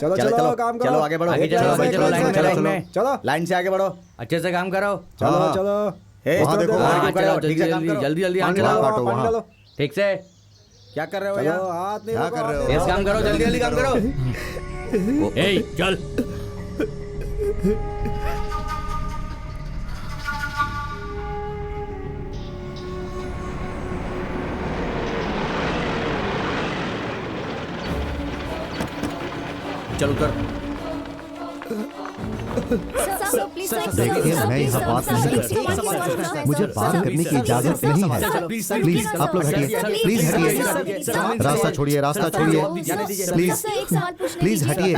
चलो चलो काम करो। चलो आगे बढ़ो, आगे चलो भाई, चलो लाइन चलो में, चलो लाइन से आगे बढ़ो, अच्छे से काम करो। चलो चलो। वहाँ देखो, हाँ, वहाँ चलो ठीक से काम करो। जल्दी जल्दी पानी आगे डालो, चलाओ। पानी डालो। ठीक से क्या कर रहे हो चलो यार? हाथ नहीं क्या रोको, कर रहे हो? हाथ नहीं यस काम करो, जल्दी जल्दी काम करो। ए चल। चल उतर। देखिए मैं यहाँ बात नहीं करता, मुझे बात करने की इजाजत नहीं है। प्लीज आप लोग हटिए, प्लीज हटिए, रास्ता छोड़िए, रास्ता छोड़िए, प्लीज प्लीज हटिए,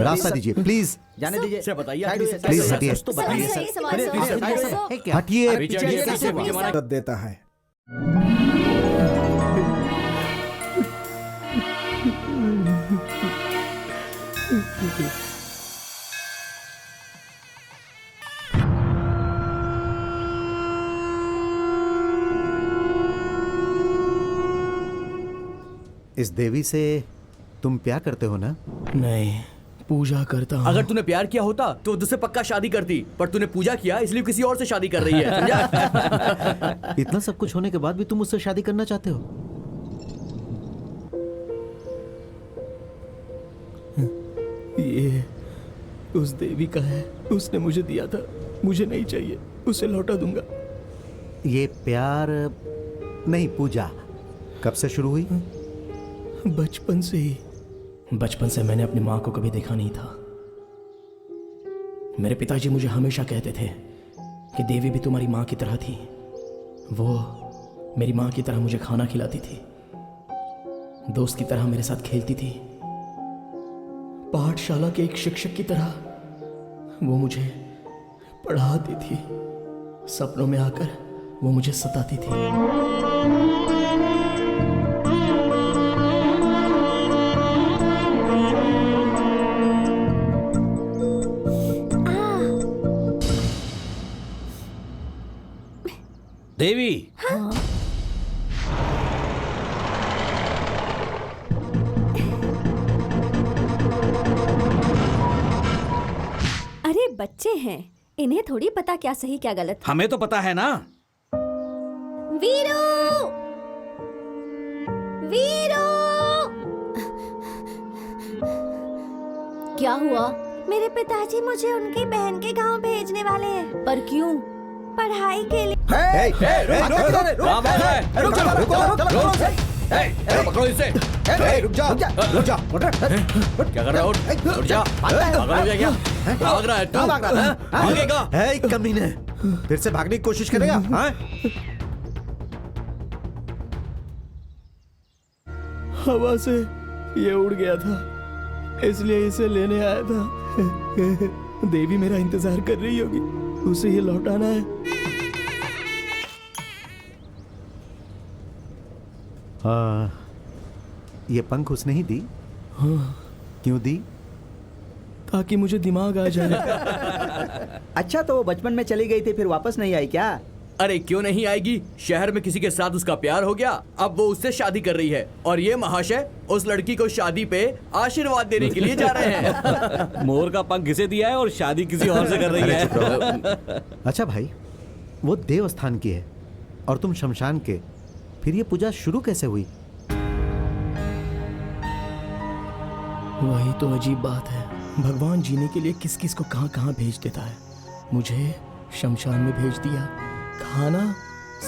रास्ता दीजिए प्लीज, जाने दीजिए, बताइए प्लीज हटिए, हटिए। मदद देता है। इस देवी से तुम प्यार करते हो ना? नहीं, पूजा करता हूँ। अगर तूने प्यार किया होता तो तुझसे पक्का शादी करती, पर तूने पूजा किया इसलिए किसी और से शादी कर रही है, समझा? इतना सब कुछ होने के बाद भी तुम मुझसे शादी करना चाहते हो? ये उस देवी का है, उसने मुझे दिया था, मुझे नहीं चाहिए, उसे लौटा दूंगा। ये प्यार नहीं, पूजा कब से शुरू हुई? बचपन से ही। बचपन से मैंने अपनी माँ को कभी देखा नहीं था। मेरे पिताजी मुझे हमेशा कहते थे कि देवी भी तुम्हारी माँ की तरह थी। वो मेरी माँ की तरह मुझे खाना खिलाती थी, दोस्त की तरह मेरे साथ खेलती थी, पाठशाला के एक शिक्षक की तरह वो मुझे पढ़ाती थी। सपनों में आकर वो मुझे सताती थी। देवी, अरे बच्चे हैं, इन्हें थोड़ी पता क्या सही क्या गलत। हमें तो पता है ना। वीरू, वीरू, क्या हुआ? मेरे पिताजी मुझे उनकी बहन के गांव भेजने वाले हैं। पर क्यों? पढ़ाई के लिए। पकड़ो इसे। रुक जा, रुक जा। क्या कर रहा है? उठ जा। पागल हो गया क्या? भाग रहा है तू? भागेगा? कमीने, फिर से भागने की कोशिश करेगा? हाँ? हवा से ये उड़ गया था, इसलिए इसे लेने आया था। देवी मेरा इंतजार कर रही होगी, उसे ये लौटाना है। हाँ, ये पंख उसने ही दी? हाँ, क्यों दी? ताकि मुझे दिमाग आ जाए। अच्छा, तो वो बचपन में चली गई थी, फिर वापस नहीं आई क्या? अरे क्यों नहीं आएगी? शहर में किसी के साथ उसका प्यार हो गया, अब वो उससे शादी कर रही है, और ये महाशय उस लड़की को शादी पे आशीर्वाद देने के लिए जा रहे हैं। मोर का पंख किसे दिया है और शादी किसी और से कर रही है। अच्छा भाई, वो देवस्थान की है और तुम शमशान के, फिर ये पूजा शुरू कैसे हुई? वही तो अजीब बात है, भगवान जीने के लिए किस किस को कहां कहां भेज देता है। मुझे शमशान में भेज दिया, खाना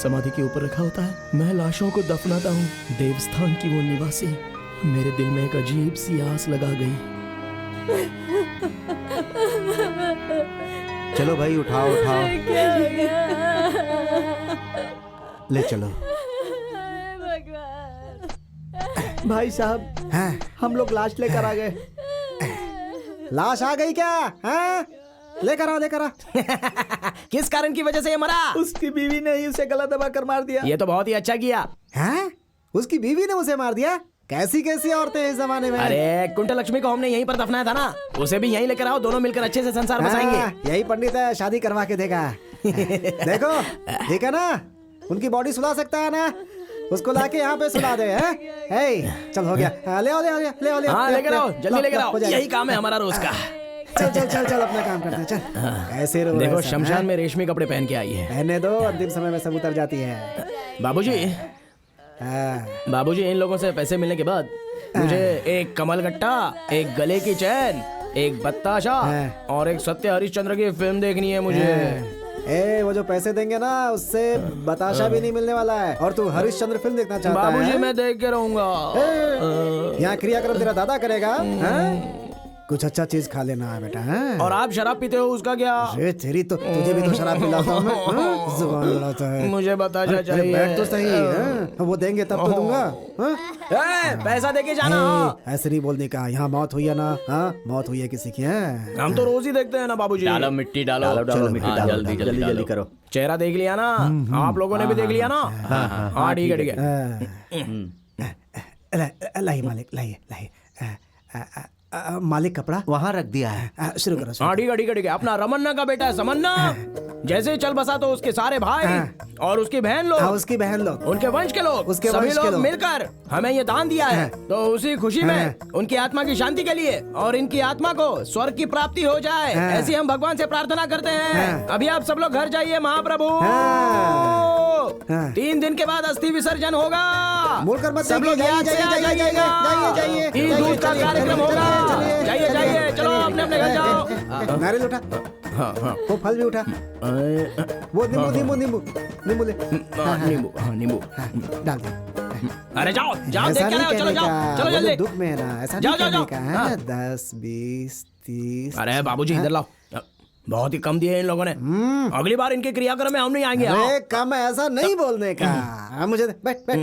समाधि के ऊपर रखा होता है, मैं लाशों को दफनाता हूँ। देवस्थान की वो निवासी मेरे दिल में एक अजीब सी आस लगा गई। चलो भाई, उठाओ उठाओ, ले चलो। भाई साहब, हम लोग लाश लेकर आ गए। लाश आ गई क्या? हाँ? लेकर आओ, लेकर आओ। किस कारण की वजह से ये मरा? उसकी बीवी ने ही उसे गला दबा कर मार दिया। ये तो बहुत ही अच्छा किया। हैं? उसकी बीवी ने उसे मार दिया? कैसी कैसी औरतें हैं इस जमाने में। अरे कुंटल लक्ष्मी को हमने यहीं पर दफनाया था ना, उसे भी यहीं लेकर आओ, दोनों मिलकर अच्छे से संसार बसाएंगे। यही पंडित है, शादी करवा के देगा। देखो, ठीक है ना? उनकी बॉडी सुला सकता है ना? उसको लाके यहाँ पे सुना दे। हैं? चल हो गया। ले आओ ले आओ ले आओ ले आओ। हाँ लेकर आओ, जल्दी लेकर आओ, हो जाएगा। यही काम है हमारा रोज का। चल चल चल चल अपना काम करते हैं चल। ऐसे रो देखो ऐसा, शमशान हैं? में रेशमी कपड़े पहन के आई है। रहने दो, अंतिम समय में सब उतर जाती है। बाबूजी, हाँ। बाबूजी इन लोगों से पैसे मिलने के बाद मुझे एक कमल गट्टा, एक गले की चैन, एक बत्ताशा और एक सत्य हरिश्चंद्र की फिल्म देखनी है मुझे। वो जो पैसे देंगे ना उससे बताशा भी नहीं मिलने वाला है। और तू हरिश्चंद्र फिल्म देखना चाहता है? बाबूजी मैं देख के रहूंगा। यहाँ क्रियाक्रम तेरा दादा करेगा। हाँ? कुछ अच्छा चीज खा लेना है बेटा। हाँ? और आप शराब पीते हो उसका क्या? अरे तेरी तो तुझे भी तो शराब पिलाता हूँ मैं। हाँ? जुबान लड़ाता है। मुझे बताशा अरे चाहिए। बैठ तो सही। हाँ? वो देंगे तब तो दूंगा। हाँ? पैसा देके जाना। ऐसे नहीं बोलने का। यहाँ मौत हुई है ना? हाँ? मौत हुई है किसी की? हम तो रोज ही देखते हैं ना बाबूजी। डालो मिट्टी डालो। डालो मिट्टी हाँ, डालो, जल्दी जल्दी जल्दी करो। चेहरा देख लिया ना? आप लोगों ने भी देख लिया ना? हाँ ठीक है ठीक है। लाइए मालिक, लाइए लाइए। मालिक कपड़ा वहाँ रख दिया है। शुरू करो। हाँ ठीक है ठीक है ठीक है। अपना रमन्ना का बेटा है समन्ना, जैसे ही चल बसा तो उसके सारे भाई और उसकी बहन लोग, उसकी बहन लोग, उनके वंश के लोग, उसके सभी वंश के लोग लोग मिलकर हमें ये दान दिया है। तो उसी खुशी में उनकी आत्मा की शांति के लिए और इनकी आत्मा को स्वर्ग की प्राप्ति हो जाए, ऐसी हम भगवान से प्रार्थना करते हैं। अभी आप सब लोग घर जाइए महाप्रभु। 3 दिन के बाद अस्थि विसर्जन होगा। मुड़कर मत सब लोग याद से आ जाइएगा। ईद दूध का कार्यक्रम होगा। जाइए जाइए, चलो अपने अपने घर जाओ। नारियल उठा। वो फल भी उठा। वो नींबू नींबू नींबू नींबू ले। नींबू, हाँ नींबू डाल दे। अरे जाओ जाओ देख ऐसा के नहीं आओ, चलो कहने जाओ का। चलो वो जल्दी। दुख में है ना, ऐसा जाओ, नहीं जाओ, कहने का है। हाँ। 10 20 30। अरे बाबूजी इधर लाओ, बहुत ही कम दिए इन लोगों ने। अगली बार इनके क्रियाक्रम में हम नहीं आएंगे। अरे कम है, ऐसा नहीं बोलने का। मुझे दे, बैठ बैठ।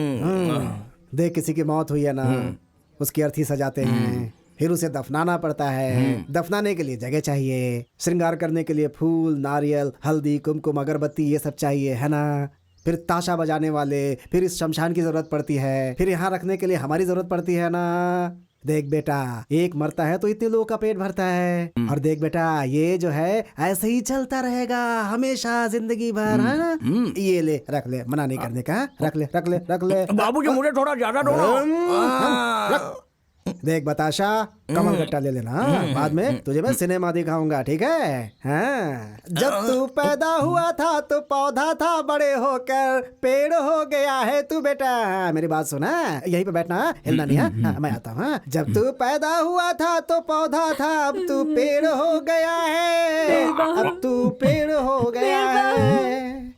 देख किसी की मौत हुई है ना, उसकी अर्थी सजाते हैं, फिर उसे दफनाना पड़ता है। दफनाने के लिए जगह चाहिए, श्रृंगार करने के लिए फूल, नारियल, हल्दी, कुमकुम, अगरबत्ती, ये सब चाहिए है ना। फिर ताशा बजाने वाले, फिर इस शमशान की जरूरत पड़ती है, फिर यहाँ रखने के लिए हमारी जरूरत पड़ती है ना। देख बेटा, एक मरता है तो इतने लोगों का पेट भरता है। और देख बेटा, ये जो है ऐसे ही चलता रहेगा हमेशा, जिंदगी भर। है ना? ये ले, रख ले, मना नहीं करने का। रख ले रख ले रख ले। बाबूजी मुझे थोड़ा ज्यादा दो ना। देख बताशा, कमल गट्टा ले लेना। बाद में तुझे मैं सिनेमा दिखाऊंगा, ठीक है? हाँ। जब तू पैदा हुआ था तो पौधा था, बड़े होकर पेड़ हो गया है तू बेटा। मेरी बात सुना, यहीं पे बैठना, हिलना नहीं है। हाँ, मैं आता हूँ। जब तू पैदा हुआ था तो पौधा था, अब तू पेड़ हो गया है, अब तू पेड़ हो गया है।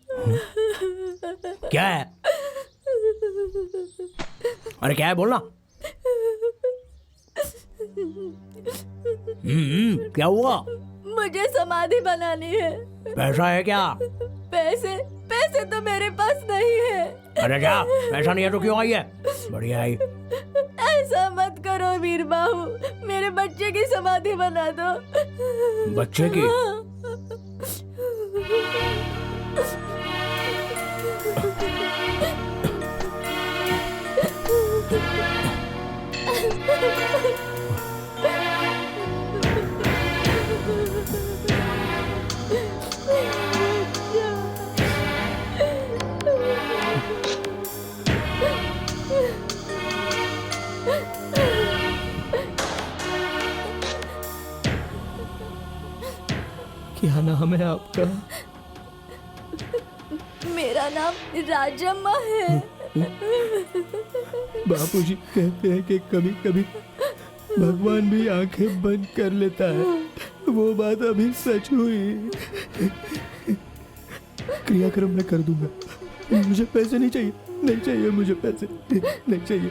क्या है? अरे क्या है बोलना। क्या हुआ? मुझे समाधि बनानी है। पैसा है क्या? पैसे पैसे तो मेरे पास नहीं है। अरे क्या पैसा नहीं है तो क्यों आई है? बढ़िया आई। ऐसा मत करो वीर बाबू, मेरे बच्चे की समाधि बना दो। बच्चे की? क्या नाम है आपका? मेरा नाम राजम्मा है। बापूजी कहते हैं कि कभी कभी भगवान भी आंखें बंद कर लेता है। वो बात अभी सच हुई। क्रियाक्रम मैं कर दूंगा। मुझे पैसे नहीं चाहिए, नहीं चाहिए मुझे पैसे, नहीं चाहिए।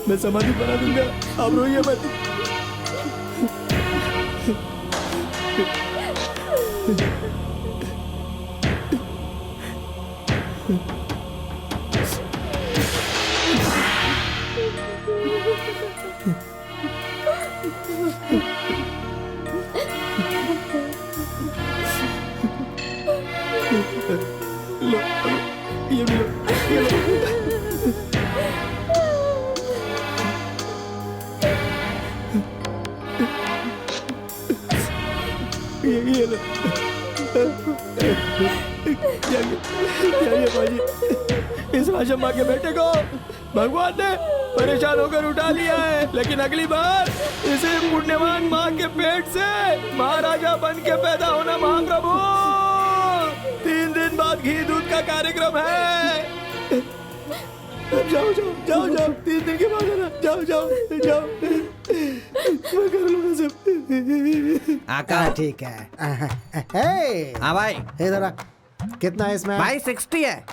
मैं समाधि बना दूंगा, आप रोइए मत। लो, ये भी लो, ये लो। ये लो। जाइए बाजी, इस राजम्मा के बेटे को भगवान ने परेशान होकर उठा लिया है, लेकिन अगली बार इसे पुण्यवान माँ के पेट से महाराजा बन के पैदा होना महाप्रभु। 3 दिन बाद घी दूध का कार्यक्रम है। जाओ जाओ जाओ जाओ, 3 दिन के बाद है ना, जाओ जाओ जाओ, मैं कर लूंगा सब। आका ठीक है। हे, हाँ भाई। इधर आ। कितना है इसमें? भाई 60 है।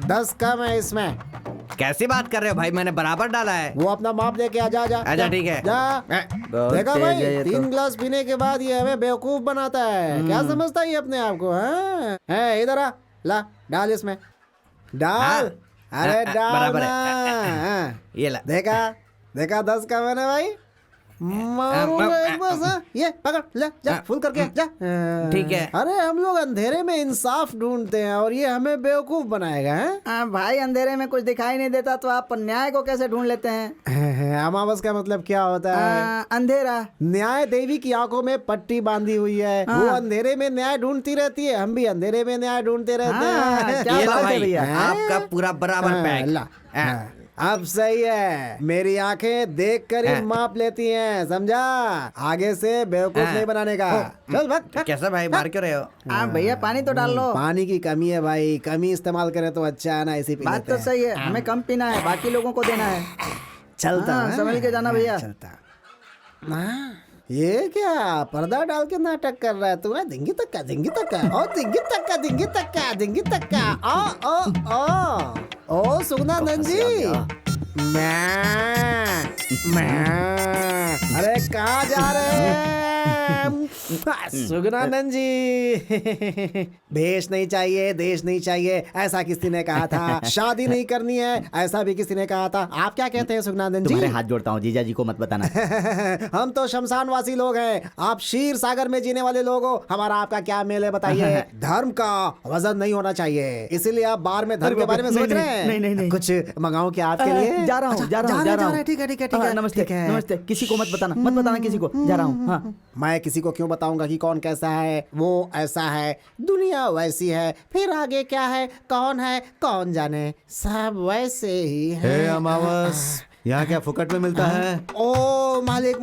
10 कम है इसमें। कैसी बात कर रहे हो भाई, मैंने बराबर डाला है। वो अपना माप दे के आ जा। आजा, ठीक है। जा। बहुत देखा तेज भाई, है ये 3 तो। गिलास पीने के बाद ये हमें बेवकूफ बनाता है। क्या समझता है ये अपने आप को? हाँ? है, इधर आ, ला डाल इसमें, डाल। अरे डाल बराबर है। ना। हाँ। ये ला। देखा 10 का मैंने भाई। मारूंगा एक बस। हाँ? ये पकड़, ले जा, फुल करके जा। ठीक है। अरे हम लोग अंधेरे में इंसाफ ढूंढते हैं और ये हमें बेवकूफ बनाएगा। है भाई अंधेरे में कुछ दिखाई नहीं देता तो आप न्याय को कैसे ढूंढ लेते हैं? अमावस का मतलब क्या होता है? अंधेरा। न्याय देवी की आंखों में पट्टी बांधी हुई है। वो अंधेरे में न्याय ढूंढती रहती है, हम भी अंधेरे में न्याय ढूंढते रहते हैं। क्या ये लो बात है भाई, भैया। आपका पूरा बराबर पैक। ला। अब सही है, मेरी आंखें देख कर ही माप लेती हैं, समझा? आगे से बेवकूफ नहीं बनाने का। चल भाग। कैसा भाई, मार क्यों रहे हो? भैया पानी तो डाल लो। पानी की कमी है भाई, कमी इस्तेमाल करें तो अच्छा है ना, इसी पी बात लेते तो हैं। सही है, हमें कम पीना है, बाकी लोगों को देना है। चलता हाँ, है। संभल के जाना भैया। चलता। ये क्या पर्दा डाल के नाटक कर रहा है तू? है धिंगी तक का, धिंगी तक का, ओ धिंगी तक का, धिंगी तक का, धिंगी तक का। ओ सुगनानंद जी। मैं अरे कहाँ जा रहे हैं सुगनानंद जी? भेष नहीं चाहिए, देश नहीं चाहिए, ऐसा किसी ने कहा था। शादी नहीं करनी है, ऐसा भी किसी ने कहा था। आप क्या कहते हैं सुगनानंद जी? तुम्हारे हाथ जोड़ता हूँ, जीजा जी को मत बताना। हम तो शमशानवासी लोग हैं, आप क्षीर सागर में जीने वाले लोग हो। हमारा आपका क्या मेल है बताइए? धर्म का वजन नहीं होना चाहिए, इसीलिए आप बार में धर्म के बारे में सोच रहे हैं। नहीं। कुछ मंगाऊं क्या आपके लिए? जा रहा हूँ। ठीक है। नमस्ते। किसी को मत बताना किसी को। जा रहा हूँ। हाँ। मैं किसी को क्यों बताऊंगा कि कौन कैसा है? वो ऐसा है, दुनिया वैसी है, फिर आगे क्या है, कौन जाने, सब वैसे ही है। हे अमावस, यहाँ क्या फुकट में मिलता है? ओ मालिक,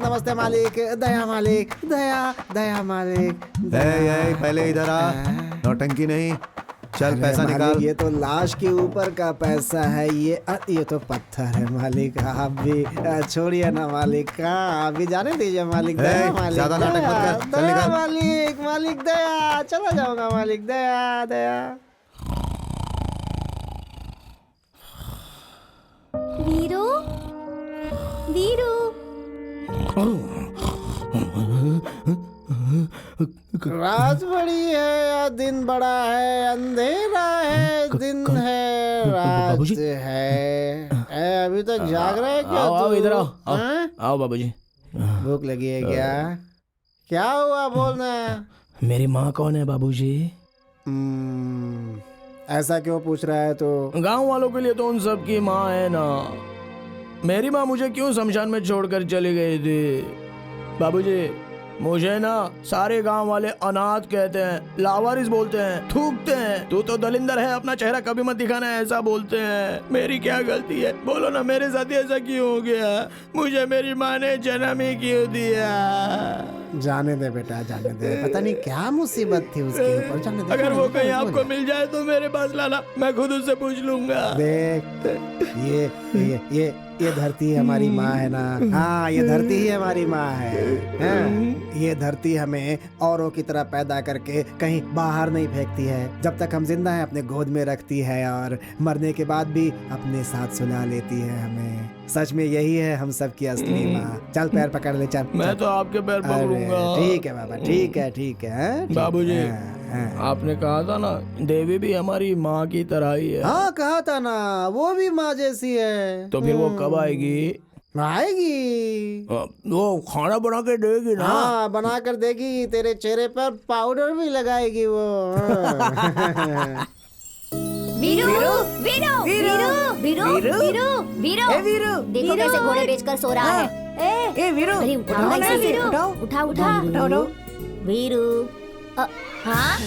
नमस्ते मालिक। दया मालिक, दया मालिक। ए, पहले इधर आ, नौटंकी नहीं। चल पैसा मालिक, निकाल। ये तो लाश के ऊपर का पैसा है। ये तो पत्थर है मालिक। आप भी छोड़िए ना मालिक, आप भी जाने दीजिए मालिक। दया मालिक, ज्यादा नाटक मत कर, चल दया निकाल। मालिक, दया। चला जाऊंगा मालिक, दया। वीरू रात बड़ी है या दिन बड़ा है, अंधेरा है दिन है रात बाबूजी? है। अभी तक जाग रहा है क्या आओ तू? इधर हाँ? आओ बाबूजी। भूख लगी है क्या हुआ बोलना? मेरी माँ कौन है बाबूजी? ऐसा क्यों पूछ रहा है तो? गांव वालों के लिए तो उन सब की माँ है ना। मेरी माँ मुझे क्यों शमशान में छोड़कर चली गई थी बाबूजी? मुझे ना सारे गांव वाले अनाथ कहते हैं, लावारिस बोलते हैं, थूकते हैं। तू तो दलिंदर है, अपना चेहरा कभी मत दिखाना, ऐसा बोलते हैं। मेरी क्या गलती है? बोलो ना, मेरे साथ ऐसा क्यों हो गया? मुझे मेरी माँ ने जन्म ही क्यों दिया? जाने दे बेटा, जाने दे। पता नहीं क्या मुसीबत थी उसके ऊपर। जाने दे। अगर वो कहीं आपको मिल जाए तो मेरे पास लाना, मैं खुद उससे पूछ लूंगा। देख, ये धरती हमारी माँ है ना। हाँ, ये धरती ही हमारी माँ है। हाँ, ये धरती हमें औरों की तरह पैदा करके कहीं बाहर नहीं फेंकती है। जब तक हम जिंदा हैं अपने गोद में रखती है और मरने के बाद भी अपने साथ सुला लेती है हमें। सच में यही है हम सब की असली माँ। चल पैर पकड़ ले, चल। मैं तो आपके पैर पकड़ूंगा। ठीक है बाबा, ठीक है। बाबूजी, आपने कहा था ना देवी भी हमारी माँ की तरह ही है। हाँ कहा था ना, वो भी माँ जैसी है। तो फिर वो कब आएगी? वो खाना बना के देगी ना? हाँ, बना कर देगी। तेरे चेहरे पर पाउडर भी लगाएगी वो। वीरू देखो कैसे घोड़े बेचकर सो रहा है। वीरू उठा वीरू। हाँ?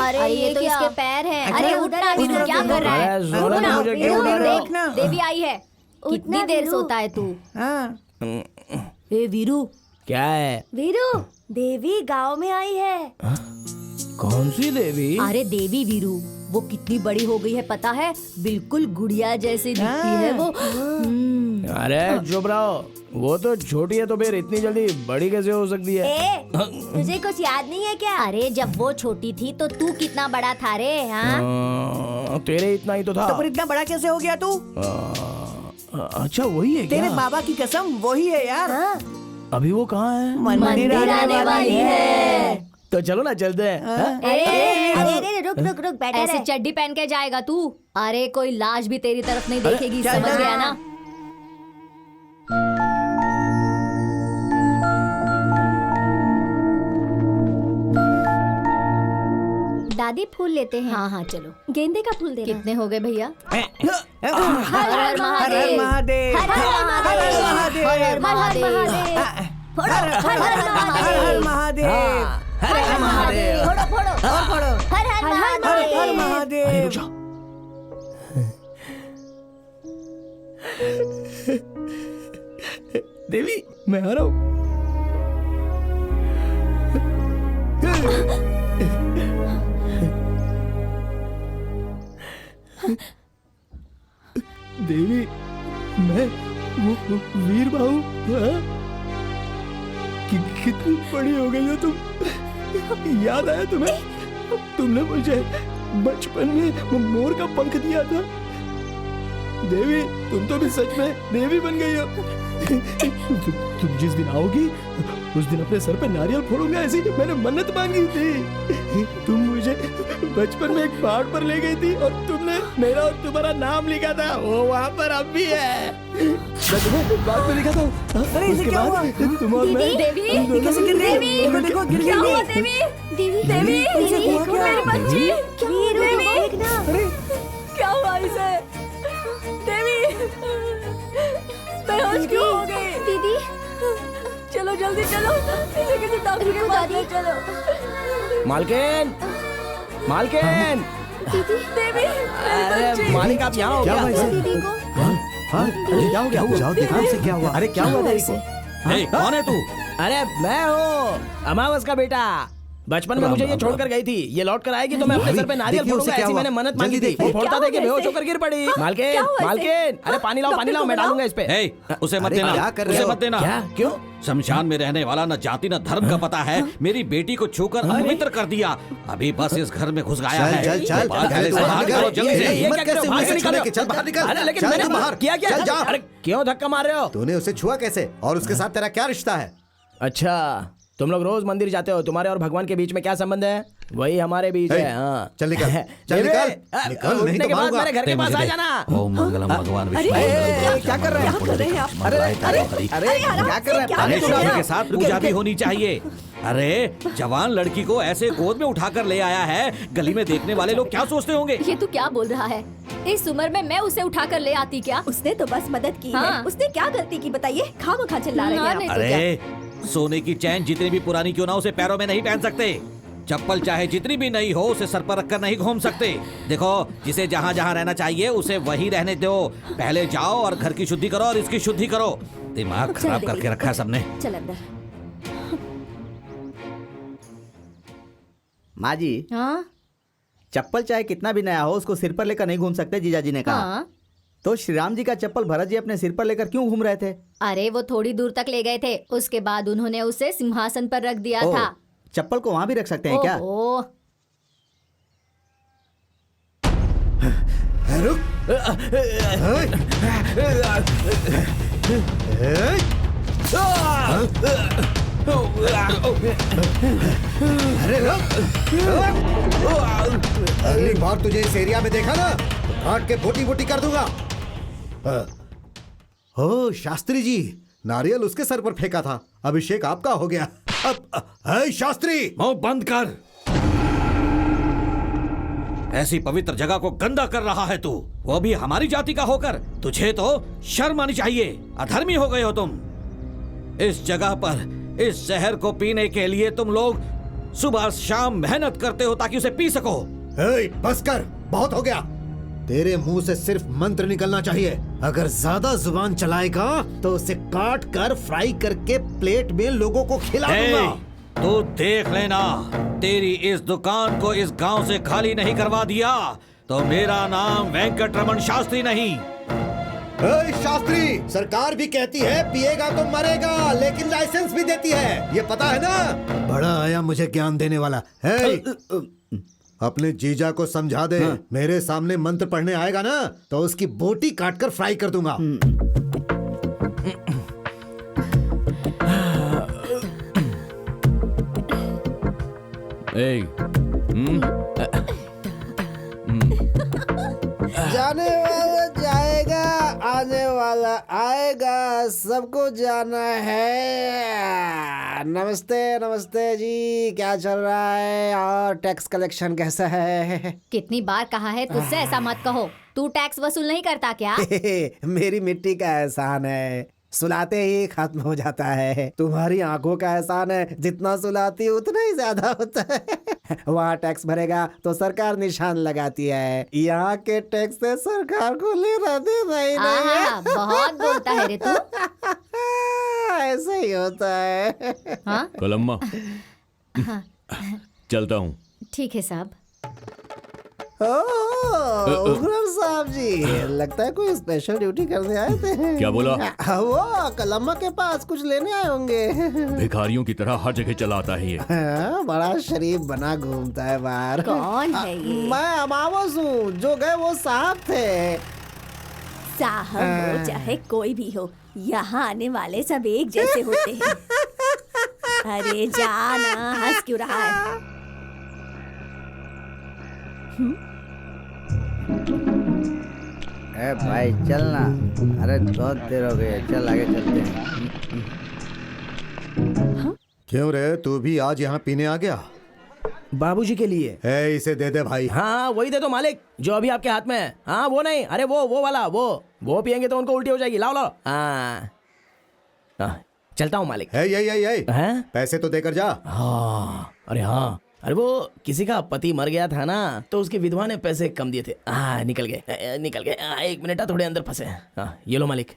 अरे ये तो इसके पैर हैं। अरे उठना वीरू, क्या कर रहा है? अरे, उठना मुझे वीरू, क्यों उठा रहा है? देख देवी आई है। कितनी देर सोता है तू? हाँ। ए वीरू, क्या है? वीरू, देवी गांव में आई है। कौन सी देवी? अरे देवी वीरू, वो कितनी बड़ी हो गई है पता है? बिल्कुल गुड़िया जैसी दिखती है वो। अरे चुप रहो, वो तो छोटी है तो फिर इतनी जल्दी बड़ी कैसे हो सकती है? तुझे कुछ याद नहीं है क्या? अरे जब वो छोटी थी तो तू कितना बड़ा था रे? हाँ? तेरे इतना ही तो था। तो फिर इतना बड़ा कैसे हो गया तू? अच्छा वही है क्या? तेरे बाबा की कसम वही है यार। हाँ? अभी वो कहाँ है? मंदिर आने वाली है। तो चलो ना चलते हैं। अरे रुक रुक रुक, बैठा ऐसी चड्डी पहन के जाएगा तू? अरे कोई लाश भी तेरी तरफ नहीं देखेगी, समझ गया ना? दादी फूल लेते हैं। हाँ हाँ चलो। गेंदे का फूल देना। कितने हो गए भैया? हर हर महादेव। हर हर महादेव। हर हर महादेव। हर हर महादेव। हर हर महादेव। फोड़ो फोड़ो और पढ़ो। हर हर हर हर महादेव। महादेव। देवी मैं आ रहा हूँ। देवी मैं वो वीर बाहू, हाँ? कितनी बड़ी हो गई हो तुम। याद आया तुम्हें? तुमने मुझे बचपन में वो मोर का पंख दिया था। देवी तुम तो भी सच में देवी बन गई हो। तुम जिस दिन आओगी उस दिन अपने सर पे नारियल फोड़ूंगा, ऐसी मैंने मन्नत मांगी थी। तुम मुझे बचपन में एक पहाड़ पर ले गई थी और तुमने मेरा और तुम्हारा नाम लिखा था, वो वहाँ पर अब भी है। मैं तुम्हें बाद में लिखा था। अरे इसे क्या हुआ? तुम और मैं देवी ये कैसे गिर गई? देवी, देखो देखो गिर क्या हुआ गई। देवी? देवी देवी इसे हुआ क्या? मेरी बच्ची। क्या हुआ देवी? अरे क्या हुआ इसे? देवी बेहोश क्यों हो गई? दीदी चलो जल्दी चलो, इसे किसी डॉक्टर के पास ले चलो। मालकिन, मालकिन। दीदी देवी अरे मालिक आप यहाँ हो क्या? दीदी को क्या हो गया? जाओ देखो से क्या हुआ। अरे क्या हुआ देवी को? कौन है तू? अरे मैं हूँ अमावस का बेटा। बचपन में मुझे ये छोड़कर गई थी, ये लौट कर आएगी तो मैं अपने सर पे नारियल देखिए उसे फोड़ूंगा, क्या ऐसी हुआ। मैंने मन्नत मांगी जल्दी थी। वो फोड़ता देखे बेहोश होकर गिर पड़ी। मालकिन, मालकिन, अरे पानी लाओ, मैं डालूंगा इस पे। उसे मत अरे देना, क्या कर रहे उसे हो? मत देना। क्या? क्यों? शमशान में रहने वाला न जाति न धर्म का पता है, मेरी बेटी को छूकर अपवित्र कर दिया। अभी बस इस घर में घुस गया है। चल चल बाहर चल, से बाहर निकालो जल्दी से। ये क्या कर रहे हो? बाहर से निकालो। चल बाहर निकल। अरे लेकिन चल मैंने तू बाहर। किया क्या? चल जा। अरे क्यों धक्का मार रहे हो? तूने उसे छुआ कैसे और उसके साथ तेरा क्या रिश्ता है? अच्छा तुम लोग रोज मंदिर जाते हो, तुम्हारे और भगवान के बीच में क्या संबंध है? वही हमारे बीच है। हाँ चल निकल, चल देवी, निकल, निकल, नहीं उठने तो के बाद मारूंगा। मेरे घर के पास आ जाना। ओम मंगलम भगवान विष्णु। क्या कर रहे हैं आप? अरे क्या कर रहे हैं? अरे शादी के साथ पूजा भी होनी चाहिए। अरे जवान लड़की को ऐसे गोद में उठाकर ले आया है, गली में देखने वाले लोग क्या सोचते होंगे? ये तू क्या बोल रहा है? इस उम्र में मैं उसे उठाकर ले आती क्या? उसने तो बस मदद की हाँ। है। उसने क्या गलती की बताइए? खामखा चिल्ला रहे हैं आप। अरे सोने की चैन जितनी भी पुरानी क्यों ना उसे पैरों में नहीं पहन सकते। चप्पल चाहे जितनी भी नई हो उसे सर पर रखकर नहीं घूम सकते। देखो जिसे जहाँ जहाँ रहना चाहिए उसे वही रहने दो। पहले जाओ और घर की शुद्धि करो और इसकी शुद्धि करो। दिमाग खराब करके रखा है सबने। चल अंदर। माँ जी, हाँ चप्पल चाहे कितना भी नया हो उसको सिर पर लेकर नहीं घूम सकते, जीजा जी ने कहा। हाँ। तो श्री राम जी का चप्पल भरत जी अपने सिर पर लेकर क्यों घूम रहे थे? अरे वो थोड़ी दूर तक ले गए थे, उसके बाद उन्होंने उसे सिंहासन पर रख दिया ओह, था। चप्पल को वहाँ भी रख सकते हैं क्या? ओहो। रुक। अरे रुक। अगली बार तुझे इस एरिया में देखा ना तो काट के बोटी बोटी कर दूंगा। ओ शास्त्री जी, नारियल उसके सर पर फेंका था, अभिषेक आपका हो गया। अब शास्त्री मुंह बंद कर। ऐसी पवित्र जगह को गंदा कर रहा है तू, वो भी हमारी जाति का होकर। तुझे तो शर्म आनी चाहिए, अधर्मी हो गए हो तुम। इस जगह पर इस जहर को पीने के लिए तुम लोग सुबह शाम मेहनत करते हो ताकि उसे पी सको। बस कर, बहुत हो गया। तेरे मुंह से सिर्फ मंत्र निकलना चाहिए। अगर ज्यादा जुबान चलाएगा तो उसे काट कर फ्राई करके प्लेट में लोगों को खिला दूंगा। तू देख लेना, तेरी इस दुकान को इस गांव से खाली नहीं करवा दिया तो मेरा नाम वेंकटरमण शास्त्री नहीं। शास्त्री, सरकार भी कहती है पिएगा तो मरेगा, लेकिन लाइसेंस भी देती है, ये पता है ना। बड़ा आया मुझे ज्ञान देने वाला है। अपने जीजा को समझा दे। मेरे सामने मंत्र पढ़ने आएगा ना तो उसकी बोटी काटकर फ्राई कर दूंगा। जाने वाला जाएगा, आने वाला आएगा, सबको जाना है। नमस्ते नमस्ते जी, क्या चल रहा है और टैक्स कलेक्शन कैसा है? कितनी बार कहा है तुझसे ऐसा मत कहो। तू टैक्स वसूल नहीं करता क्या? मेरी मिट्टी का एहसान है, सुलाते ही खत्म हो जाता है। तुम्हारी आंखों का एहसान है, जितना सुलाती है उतना ही ज्यादा होता है। वहाँ टैक्स भरेगा तो सरकार निशान लगाती है, यहाँ के टैक्स से सरकार को लेना देना ही नहीं है। बहुत बोलता है रे तू। ऐसा ही होता है। हाँ? कलम्मा, चलता हूँ। ठीक है साहब। उग्रम साहब जी, लगता है कोई स्पेशल ड्यूटी करने आए थे। क्या बोला? वो कलम्मा के पास कुछ लेने आए होंगे। भिखारियों की तरह हर जगह चलाता है ये। बड़ा शरीफ बना घूमता है बाहर। कौन है ये? मैं अमावस हूँ, जो गए वो साहब थे। साहब हो चाहे कोई भी हो, यहाँ आने वाले सब एक जैसे होते हैं। अरे जाना, हंस क्यों रहा है? ए भाई चलना। अरे बहुत देर हो गई, चल आगे चलते हैं। क्यों रे, तू भी आज यहाँ पीने आ गया? बाबूजी के लिए। इसे दे दे भाई। हाँ वही दे दो मालिक, जो अभी आपके हाथ में है। हाँ वो नहीं, अरे वो वाला, वो पियेंगे तो उनको उल्टी हो जाएगी। लाओ लाओ। हाँ चलता हूँ मालिक। है? पैसे तो देकर जा। हाँ अरे हाँ, अरे वो किसी का पति मर गया था ना, तो उसकी विधवा ने पैसे कम दिए थे। निकल गए। 1 मिनट, थोड़े अंदर फंसे। ये लो मालिक,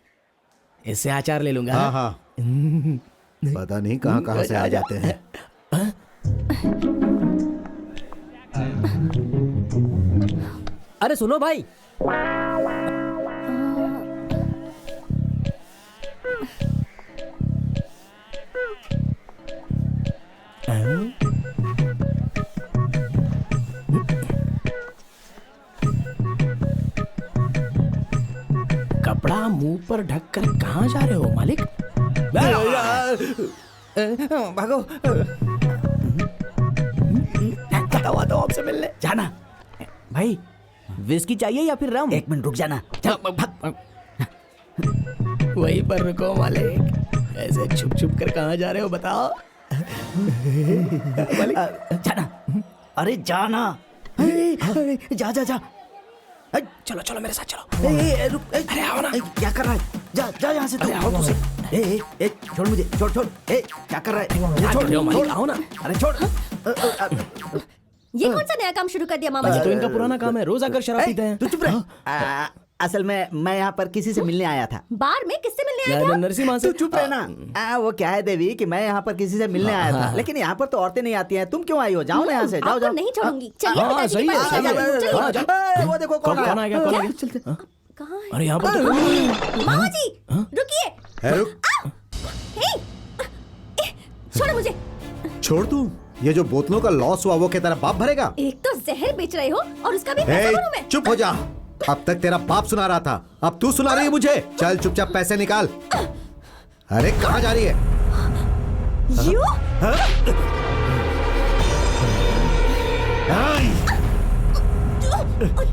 इससे अचार ले लूंगा। हाँ। पता नहीं कहाँ कहाँ से आ जाते हैं। अरे सुनो भाई, कपड़ा मुंह पर ढककर कहाँ जा रहे हो मालिक? भागो। हुआ तो आपसे मिलने जाना भाई। विस्की चाहिए या फिर रम? 1 मिनट रुक जाना। चल भाग। वहीं पर रुको मालिक, ऐसे छुप छुप कर कहाँ जा रहे हो बताओ? जाना। अरे जाना। जा। चलो चलो मेरे साथ चलो। रुक। अरे आओ ना। क्या कर रहा है? जा यहाँ से। अरे आओ तुझे। छोड़ मुझे, छोड़। क्या कर रहा है? छोड़। आओ ना। अरे छोड़। ये कौन सा नया काम शुरू कर दिया मामा जी? तो इनका पुराना काम है, रोज आकर शराब पीते हैं। तू चुप रह। असल में मैं यहाँ पर किसी से मिलने आया था। बार में किससे मिलने आया था? नरसिम्हा से। तू चुप रहना। वो क्या है देवी कि मैं यहाँ पर किसी से मिलने आया था, लेकिन यहाँ पर तो औरतें नहीं आती हैं। तुम क्यों आई हो? जाओ ना यहाँ से। जाओ। नहीं छोड़ूंगी। चलिए पिताजी सही के है, पास सही है। चलिए। वो देखो कौन कौन आ गया? कहाँ है? अरे यहाँ पर मामा जी रुकिए। छोड़ो मुझे। छोड़ तू। ये जो बोतलों का लॉस हुआ वो क्या तेरा बाप भरेगा? एक तो जहर बेच रहे हो और उसका भी पैसा भरूं मैं। चुप हो जा। अब तक तेरा बाप सुना रहा था, अब तू सुना रही है मुझे। चल चुपचाप पैसे निकाल। अरे कहाँ जा रही है?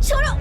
छोड़ो।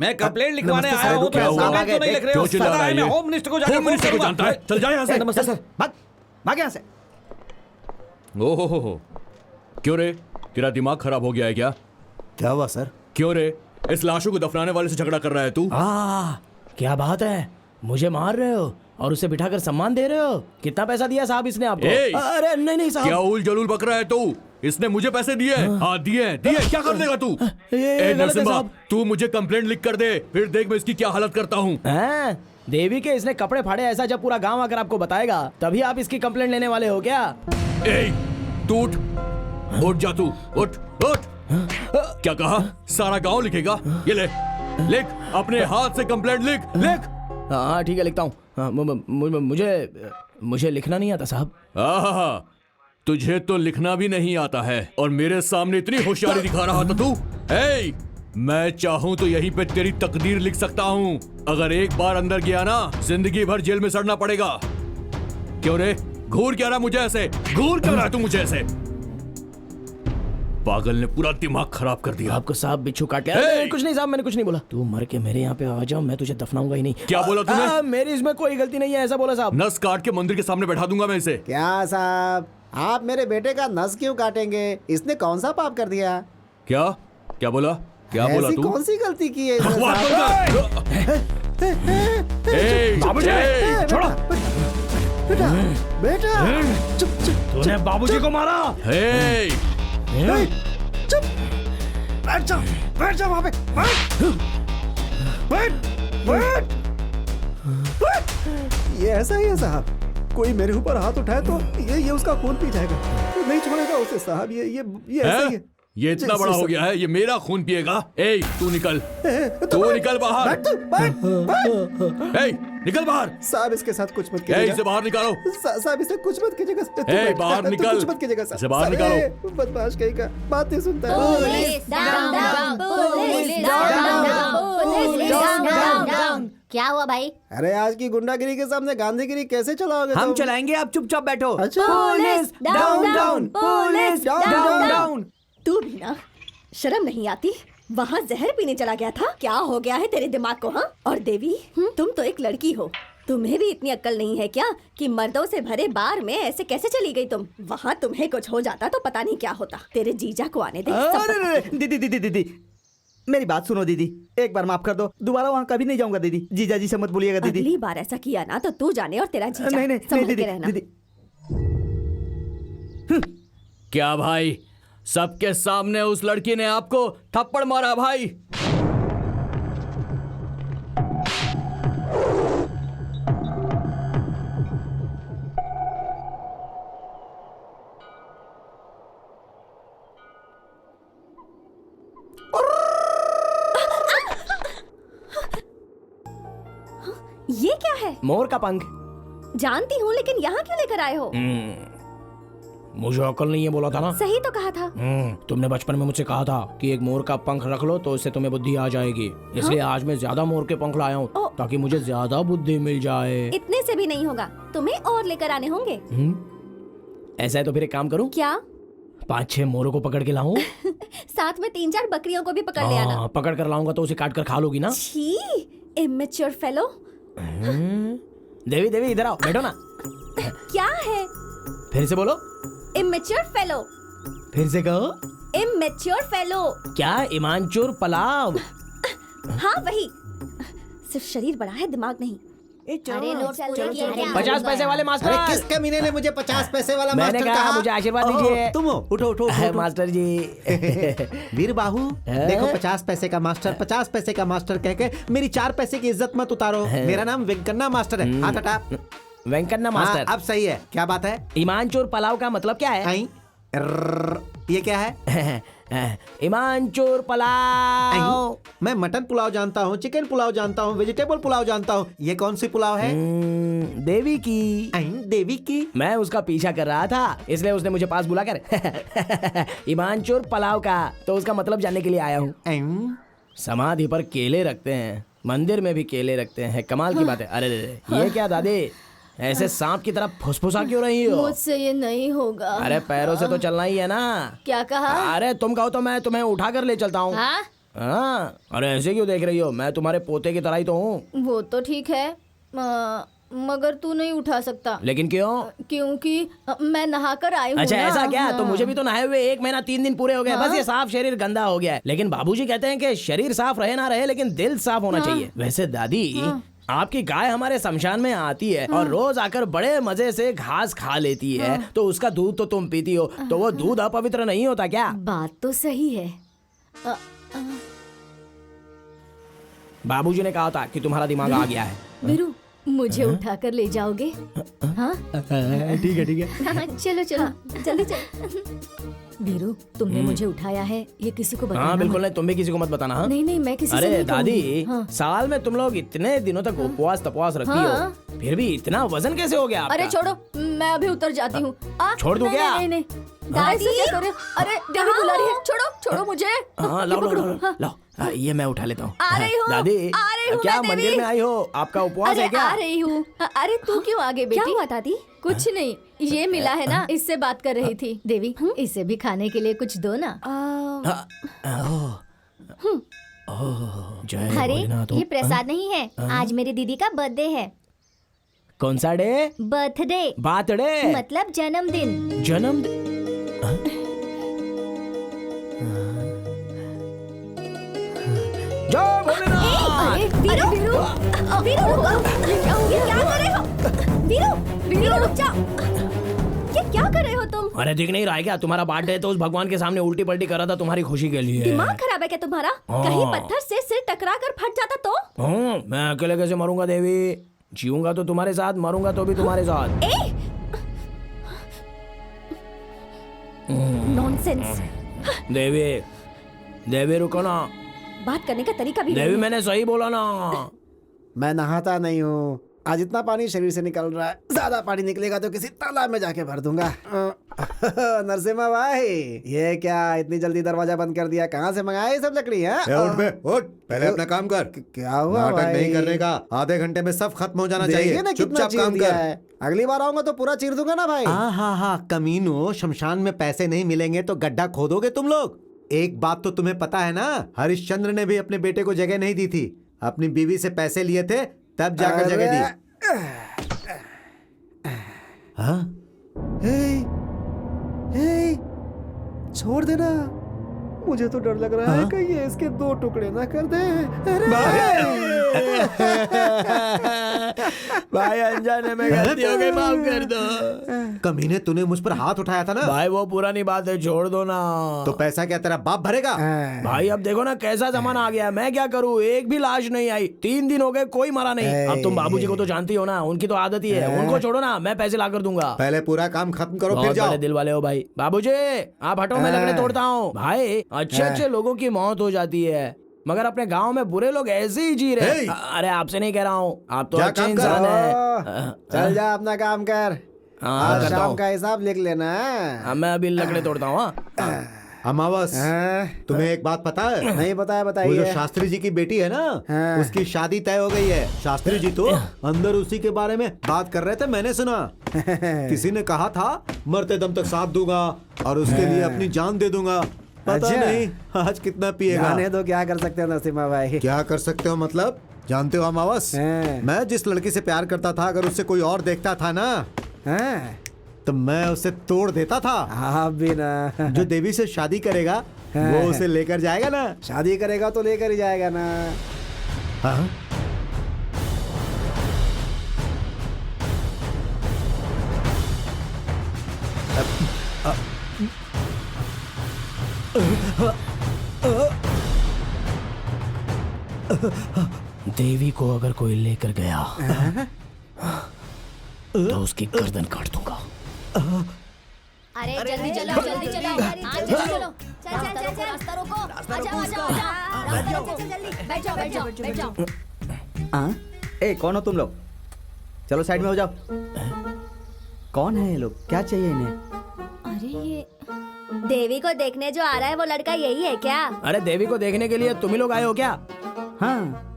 मैं कंप्लेंट लिखवाने नमस्ते आया सर, हूँ, क्या तो हुआ? कंप्लेंट तो नहीं लिख रहे हो। क्यों चिल्ला रहा है मैं ये? होम मिनिस्टर को जाके होम फोन मिनिस्टर को करूंगा। जानता है? चल जा यहाँ से। नमस्ते सर, भाग यहाँ से। ओहो, क्यों रे? तेरा दिमाग खराब हो गया है क्या? क्या हुआ सर? क्यों रे? इस लाशों को दफनाने वाले से झगड़ा कर रहा है तू? क्या बात है, मुझे मार रहे हो और उसे बिठाकर सम्मान दे रहे हो? कितना पैसा दिया साहब इसने आपको? ए! अरे नहीं साहब। क्या उल जलूल बक रहा है तू? इसने मुझे पैसे दिए? हाँ दिए। क्या कर देगा तू? ये ए गलत है नरसिम्हा, साहब। तू मुझे कंप्लेंट लिख कर दे, फिर देख मैं इसकी क्या हालत करता हूँ। हैं? देवी के इसने कपड़े फाड़े, ऐसा जब पूरा गांव आकर आपको बताएगा तभी आप इसकी कंप्लेंट लेने वाले हो क्या? ए, तू उठ जा, तू उठ। क्या कहा? सारा गांव लिखेगा? ये ले, लिख, अपने हाथ से कंप्लेंट लिख। हाँ ठीक है, लिखता हूँ। हाँ, मुझे लिखना नहीं आता साहब। आहा, तुझे तो लिखना भी नहीं आता है और मेरे सामने इतनी होशियारी दिखा रहा था तू। ए, मैं चाहूं तो यहीं पे तेरी तकदीर लिख सकता हूं। अगर एक बार अंदर गया ना, जिंदगी भर जेल में सड़ना पड़ेगा। क्यों रे? घूर क्या रहा मुझे ऐसे? घूर क्यों रहा तू मुझे ऐसे? पागल ने पूरा दिमाग खराब कर दिया। आपको साहब बिच्छू काट लिया? ए! कुछ नहीं साहब, मैंने कुछ नहीं बोला। तू मर के मेरे यहाँ पे आ जाओ, मैं तुझे दफनाऊंगा ही नहीं। क्या बोला तूने? मेरी इसमें कोई गलती नहीं है, ऐसा बोला साहब। नस काट के मंदिर के सामने बैठा दूंगा मैं इसे। क्या साहब, आप मेरे बेटे का नस क्यों काटेंगे? इसने कौन सा पाप कर दिया? क्या क्या बोला? क्या बोला ऐसी तू? कौन सी गलती की है इसने बकवास साहब? बंद कर। ए, ए, छोड़ो बेटा, चुप तूने बाबूजी को मारा? ए, चुप, बैठ जाओ वहाँ पे, बैठ। ये ऐसा ही है साहब, कोई मेरे ऊपर हाथ उठाए तो ये उसका खून पी जाएगा, तो नहीं छोड़ेगा उसे साहब। ये ऐसा ही है। ये इतना बड़ा हो गया है, ये मेरा खून पिएगा। ए, तू निकल, तू निकल बाहर। बैठ। ए, निकल बाहर। साहब इसके साथ कुछ मत ए, कीजिएगा। इसे बाहर निकालो। साहब इसे कुछ मत कीजिएगा। तू ए, बैठ। बाहर तू निकल। कुछ मत कीजिएगा साहब। इसे बाहर साहब, निकालो। ए, बदमाश कहीं का बात नहीं सुनता है। Police down, police down. क्या हुआ भाई? अरे आज की गुंडागिरी के सामने गांधीगिरी कैसे चलाओगे हम तुम? चलाएंगे, आप चुपचाप बैठो। अच्छा, पुलिस डाउन, पुलिस डाउन। तू भी ना, शर्म नहीं आती? वहाँ जहर पीने चला गया था। क्या हो गया है तेरे दिमाग को? हाँ, और देवी, तुम तो एक लड़की हो, तुम्हें भी इतनी अक्ल नहीं है क्या कि मर्दों से भरे बार में ऐसे कैसे चली गई तुम? वहाँ तुम्हें कुछ हो जाता तो पता नहीं क्या होता। तेरे जीजा को आने दे, सब अरे बताते। दीदी, मेरी बात सुनो दीदी, एक बार माफ कर दो, दोबारा वहाँ कभी नहीं जाऊंगा दीदी। जीजा जी से मत बोलिएगा दीदी। अगली बार ऐसा किया ना तो तू जाने और तेरा जीजा। नहीं संभल के दीदी, रहना। दीदी। क्या भाई, सबके सामने उस लड़की ने आपको थप्पड़ मारा भाई? ये क्या है? मोर का पंख। जानती हूँ, लेकिन यहाँ क्यों लेकर आए हो? मुझे अकल नहीं है बोला था ना? सही तो कहा था। तुमने बचपन में मुझसे कहा था कि एक मोर का पंख रख लो तो इससे तुम्हें बुद्धि आ जाएगी। इसलिए आज मैं ज्यादा मोर के पंख लाया हूँ ताकि मुझे ज्यादा बुद्धि मिल जाए। इतने से भी नहीं होगा, तुम्हें और लेकर आने होंगे। ऐसा है तो फिर एक काम करूँ, क्या? 5-6 मोरों को पकड़ के लाऊं? साथ में 3-4 बकरियों को भी पकड़ ले आना। पकड़ कर लाऊंगा तो उसे काट कर खा लोगी ना? छी, इमेच्योर फेलो। देवी इधर आओ, बैठो ना। क्या है? फिर से बोलो। Immature fellow. फिर से कहो। Immature fellow. क्या? ईमानचोर पलाव। हाँ वही, सिर्फ शरीर बड़ा है, दिमाग नहीं। अरे नोट्स पूरे किए क्या? 50 पैसे वाले मास्टर। अरे किस कमीने ने मुझे 50 पैसे वाला मैंने मास्टर कहा कहा? मुझे आशीर्वाद दीजिए। तुम हो, उठो मास्टर जी। वीर बाहू, देखो 50 पैसे का मास्टर, 50 पैसे का मास्टर कह के मेरी 4 पैसे की इज्जत मत उतारो। मेरा नाम वेंकन्ना मास्टर है। हाथ हटा। वेंकन्ना मास्टर। अब सही है, क्या बात है? ईमानचोर पलाव का मतलब क्या है? ये क्या है? ईमानचोर पलाव। मैं मटन पुलाव जानता हूँ, चिकन पुलाव जानता हूँ, वेजिटेबल पुलाव जानता हूँ। ये कौन सी पुलाव है? देवी की। देवी की? मैं उसका पीछा कर रहा था, इसलिए उसने मुझे पास बुलाकर ईमानचोर पलाव का तो उसका मतलब जानने के लिए आया हूँ। समाधि पर केले रखते हैं, मंदिर में भी केले रखते हैं, कमाल की बात है। अरे ये क्या दादी, ऐसे सांप की तरह फुसफुसा क्यों रही हो? मुझसे ये नहीं होगा। अरे पैरों से तो चलना ही है ना। क्या कहा? अरे तुम कहो तो मैं तुम्हें उठा कर ले चलता हूँ। हाँ? हाँ, अरे ऐसे क्यों देख रही हो? मैं तुम्हारे पोते की तरह ही तो हूँ। वो तो ठीक है, मगर तू नहीं उठा सकता। लेकिन क्यों? क्योंकि मैं नहाकर आई हूँ अच्छा ना। ऐसा क्या? हाँ। तो मुझे भी तो नहाए हुए 1 महीना 3 दिन पूरे हो गए। बस ये साफ शरीर गंदा हो गया है। लेकिन बाबूजी कहते हैं कि शरीर साफ रहे ना रहे, लेकिन दिल साफ होना चाहिए। वैसे दादी, आपकी गाय हमारे शमशान में आती है और रोज आकर बड़े मजे से घास खा लेती है, तो उसका दूध तो तुम पीती हो, तो वो दूध अपवित्र नहीं होता क्या? बात तो सही है। बाबूजी ने कहा था कि तुम्हारा दिमाग आ गया है। वीरू, मुझे उठाकर ले जाओगे? हाँ ठीक है ठीक है। चलो चलो जल्दी चलो। वीरू, तुमने मुझे उठाया है, ये किसी को बताना हाँ बिल्कुल मत। नहीं, तुम भी किसी को मत बताना। हाँ नहीं नहीं, मैं किसी से अरे नहीं दादी, कहूंगी। हाँ। साल में तुम लोग इतने दिनों तक उपवास तपवास रखती हो, फिर भी इतना वजन कैसे हो गया आपका? अरे छोड़ो, मैं अभी उतर जाती हूँ। छोड़ दूं क्या? नहीं नहीं, दादी क्या कर रहे हो? अरे देवी बुला रही है, छोड़ो छोड़ो मुझे। हाँ लाओ लाओ लाओ लाओ, ये मैं उठा लेता हूँ। आ रही हूँ, दादी, आ रही हूँ क्या मैं, मंदिर देवी। में आई हो? आपका उपवास अरे है क्या? आ रही हूँ। अरे तू क्यों आगे बेटी? क्या हुआ दादी? कुछ नहीं, ये मिला है ना, इससे बात कर रही थी। देवी, इसे भी खाने के लिए कुछ दो ना। जय अरे भोलेनाथ। ये प्रसाद नहीं है, आज मेरी दीदी का बर्थडे है। कौन सा डे? बर्थडे बर्थडे मतलब जन्मदिन। जन्म। जय भोलेनाथ। अरे वीरू, वीरू, क्या हो गया? क्या कर रहे हो? वीरू, वीरू रुक जाओ। ये क्या कर रहे हो तुम? अरे दिख नहीं रहा है क्या? तुम्हारा बर्थडे है तो उस भगवान के सामने उल्टी पल्टी कर रहा था तुम्हारी खुशी के लिए। दिमाग खराब है क्या तुम्हारा? कहीं पत्थर से सिर टकरा कर फट जाता तो? मैं अकेले कैसे मरूंगा देवी? जीऊंगा तो तुम्हारे साथ, मरूंगा तो भी तुम्हारे साथ। नॉनसेंस। देवी, देवी रुको ना। बात करने का तरीका भी देवी नहीं है। मैंने सही बोला ना। मैं नहाता नहीं हूँ। आज इतना पानी शरीर से निकल रहा है, ज्यादा पानी निकलेगा तो किसी तालाब में जाके भर दूंगा। नरसिम्हा भाई, ये क्या इतनी जल्दी दरवाजा बंद कर दिया? कहाँ से मंगाए ये सब लकड़ी है? उठ बे, उठ, पहले अपना काम कर। क्या हुआ नाटक भाई? नहीं करने का, आधे घंटे में सब खत्म हो जाना देखिए चाहिए। ना कितना चुपचाप चीर काम दिया कर। है। अगली बार आऊंगा तो पूरा चीर दूंगा ना भाई। हाँ कमीनो, शमशान में पैसे नहीं मिलेंगे तो गड्ढा खोदोगे तुम लोग। एक बात तो तुम्हें पता है ना, हरिश्चंद्र ने भी अपने बेटे को जगह नहीं दी थी, अपनी बीवी से पैसे लिए थे तब जाकर जगह दी। हाँ? छोड़ देना, मुझे तो डर लग रहा है कहीं ये इसके 2 टुकड़े ना कर दे। भाई अनजाने में गलती हो गई, माफ कर दो। कमीने, तूने मुझ पर हाथ उठाया था ना। भाई वो पुरानी बात है, छोड़ दो ना। तो पैसा क्या तेरा बाप भरेगा? भाई अब देखो ना कैसा जमाना आ गया है, मैं क्या करूँ? एक भी लाश नहीं आई, 3 दिन हो गए, कोई मरा नहीं। अब तुम बाबूजी को तो जानती हो ना, उनकी तो आदत ही है। उनको छोड़ो ना, मैं पैसे ला कर दूंगा। पहले पूरा काम खत्म करो फिर बहुत जाओ। बड़े दिल वाले हो भाई। बाबूजी आप हटो, मैं लकड़े तोड़ता हूँ। भाई अच्छे अच्छे लोगों की मौत हो जाती है, मगर अपने गांव में बुरे लोग ऐसे ही जी रहे। अरे आपसे नहीं कह रहा हूँ, आप तो अच्छे इंसान है। चल जा अपना काम कर। आज शाम का हिसाब लिख लेना। मैं अभी लकड़े तोड़ता हूँ। अमावस, तुम्हें एक बात पता है? नहीं पता है, वो जो बताइए। शास्त्री जी की बेटी है ना, उसकी शादी तय हो गई है। शास्त्री जी तो अंदर उसी के बारे में बात कर रहे थे, मैंने सुना। किसी ने कहा था मरते दम तक साथ दूंगा और उसके लिए अपनी जान दे दूंगा। पता नहीं आज कितना पिएगा। जाने दो, क्या कर सकते हो नरसिम्हा भाई? क्या कर सकते हो मतलब? जानते हो अमावस, मैं जिस लड़की से प्यार करता था, अगर उससे कोई और देखता था ना, तो मैं उसे तोड़ देता था। आप भी ना। जो देवी से शादी करेगा वो उसे लेकर जाएगा ना। शादी करेगा तो लेकर ही जाएगा ना। हाँ? देवी को अगर कोई लेकर गया तो उसकी गर्दन काट दूंगा। अरे जल्दी चलो, जल्दी चलो, हाँ जल्दी चलो, चल रास्ता रोको, आ जाओ, रास्ता रोको, जल्दी बैठ जाओ। हाँ? ए कौन हो तुम लोग? चलो साइड में हो जाओ। कौन है ये लोग? क्या चाहिए इन्हें? अरे ये देवी को देखने जो आ रहा है वो लड़का यही है क्या? अरे देवी को देखने के लिए तुम ही लोग आए हो क्या? हाँ।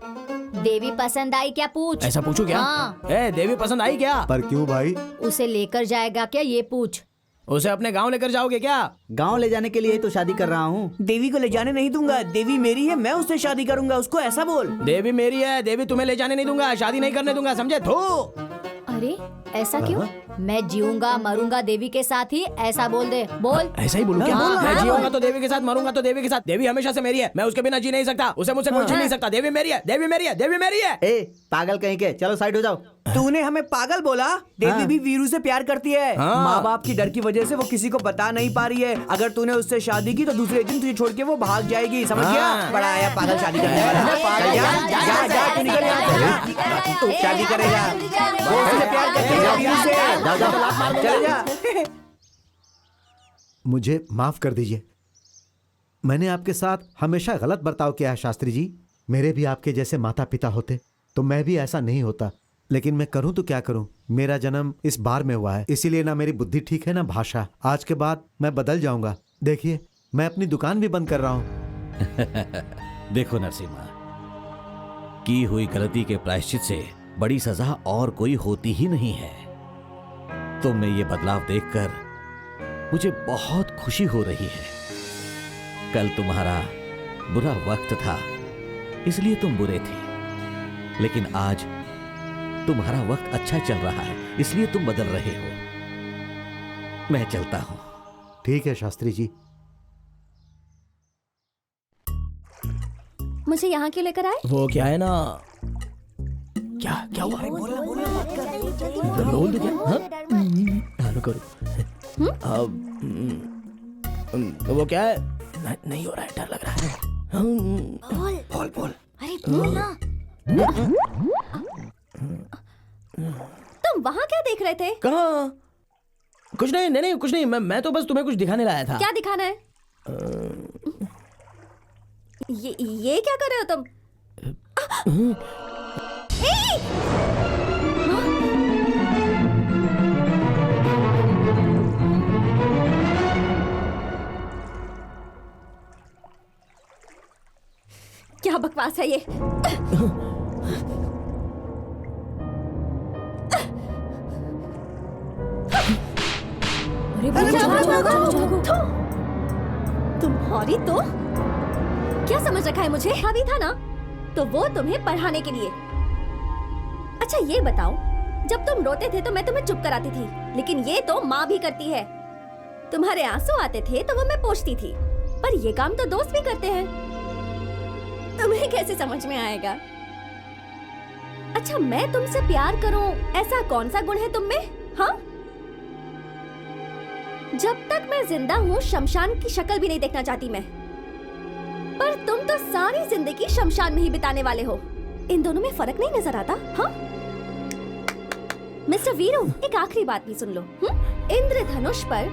देवी पसंद आई क्या पूछ? ऐसा पूछू क्या? हाँ। ए देवी पसंद आई क्या? पर क्यों भाई? उसे लेकर जाएगा क्या ये पूछ? उसे अपने गांव लेकर जाओगे क्या? गांव ले जाने के लिए ही तो शादी कर रहा हूँ। देवी को ले जाने नहीं दूंगा। देवी मेरी है, मैं उससे शादी करूंगा। उसको ऐसा बोल। देवी मेरी है, देवी तुम्हें ले जाने नहीं दूंगा, शादी नहीं करने दूंगा, समझे? थू। अरे ऐसा क्यों? मैं जीऊंगा मरूंगा देवी के साथ ही, ऐसा बोल दे। बोल। ऐसा ही बोलूं क्या? हाँ, मैं हाँ, जीऊंगा तो देवी के साथ, मरूंगा तो देवी के साथ। देवी हमेशा से मेरी है, मैं उसके बिना जी नहीं सकता। उसे मुझसे कोई छीन नहीं सकता। देवी मेरी है, देवी मेरी है, देवी मेरी है। ए पागल कहीं के, चलो साइड हो जाओ। तूने हमें पागल बोला? देवी भी वीरू से प्यार करती है। हाँ। माँ बाप की डर की वजह से वो किसी को बता नहीं पा रही है। अगर तूने उससे शादी की तो दूसरे दिन तुझे छोड़ के वो भाग जाएगी, समझ गया? हाँ। बड़ा आया पागल शादी करने वाला। पागल, जा, तू निकल यहाँ से। तू शादी करेगा, वो उससे प्यार करती है वीरू से। चले जा। मुझे माफ कर दीजिए, मैंने आपके साथ हमेशा गलत बर्ताव किया है शास्त्री जी। मेरे भी आपके जैसे माता पिता होते तो मैं भी ऐसा नहीं होता, लेकिन मैं करूं तो क्या करूं। मेरा जन्म इस बार में हुआ है, इसीलिए ना मेरी बुद्धि ठीक है ना भाषा। आज के बाद मैं बदल जाऊंगा। देखिए मैं अपनी दुकान भी बंद कर रहा हूं। देखो नरसिम्हा, की हुई गलती के प्रायश्चित से बड़ी सजा और कोई होती ही नहीं है। तुम में ये बदलाव देखकर मुझे बहुत खुशी हो रही है। कल तुम्हारा बुरा वक्त था, इसलिए तुम बुरे थे, लेकिन आज तुम्हारा वक्त अच्छा चल रहा है, इसलिए तुम बदल रहे हो। मैं चलता हूं। ठीक है शास्त्री जी। मुझे यहाँ क्यों लेकर आए? वो क्या है ना, क्या क्या हुआ? बोल दो क्या? हाँ? रुको। वो क्या है? नहीं हो रहा है, डर लग रहा है। बोल। अरे बोल ना। तुम वहाँ क्या देख रहे थे? कहाँ? कुछ नहीं, कुछ नहीं। मैं तो बस तुम्हें कुछ दिखाने लाया था। क्या दिखाना है? ये क्या कर रहे हो तुम? क्या बकवास है ये? तुम्हारी तो क्या समझ रखा है मुझे? भाभी था ना, तो वो तुम्हें पढ़ाने के लिए। अच्छा ये बताओ, जब तुम रोते थे तो मैं तुम्हें चुप कराती थी, लेकिन ये तो माँ भी करती है। तुम्हारे आंसू आते थे तो वो मैं पोंछती थी, पर ये काम तो दोस्त भी करते हैं। तुम्हें कैसे समझ में आएगा? अच्छा मैं तुमसे प्यार करूं, ऐसा कौन सा गुण है तुम में? हाँ? जब तक मैं जिंदा हूँ शमशान की शक्ल भी नहीं देखना चाहती मैं, पर तुम तो सारी जिंदगी शमशान में ही बिताने वाले हो। इन दोनों में फर्क नहीं नजर आता? हाँ? मिस्टर वीरू, एक आखिरी बात भी सुन लो। इंद्रधनुष पर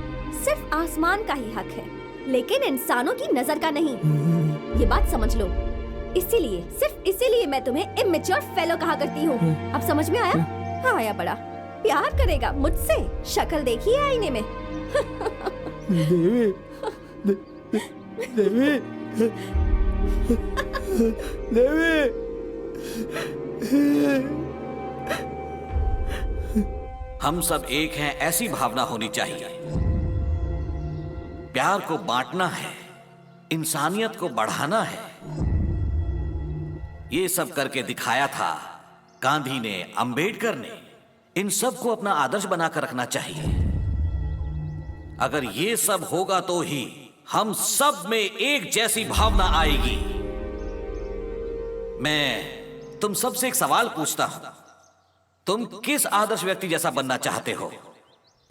सिर्फ आसमान का ही हक है, लेकिन इंसानों की नजर का नहीं। ये बात समझ लो। इसीलिए, सिर्फ इसीलिए मैं तुम्हें इमेच्योर फेलो कहा करती हूँ। अब समझ में आया? हाँ आया। बड़ा प्यार करेगा मुझसे? शक्ल देखी है आईने में? देवी, देवी, देवी। हम सब एक हैं, ऐसी भावना होनी चाहिए। प्यार को बांटना है, इंसानियत को बढ़ाना है। ये सब करके दिखाया था गांधी ने, अंबेडकर ने। इन सब को अपना आदर्श बनाकर रखना चाहिए। अगर ये सब होगा तो ही हम सब में एक जैसी भावना आएगी। मैं तुम सबसे एक सवाल पूछता हूं, तुम किस आदर्श व्यक्ति जैसा बनना चाहते हो?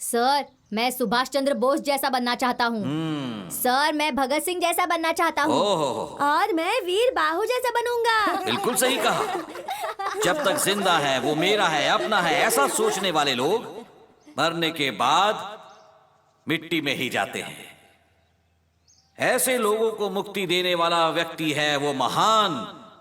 सर मैं सुभाष चंद्र बोस जैसा बनना चाहता हूँ। सर मैं भगत सिंह जैसा बनना चाहता हूँ। और मैं वीर बाहु जैसा बनूंगा। बिल्कुल सही कहा। जब तक जिंदा है वो मेरा है, अपना है, ऐसा सोचने वाले लोग मरने के बाद मिट्टी में ही जाते हैं। ऐसे लोगों को मुक्ति देने वाला व्यक्ति है वो महान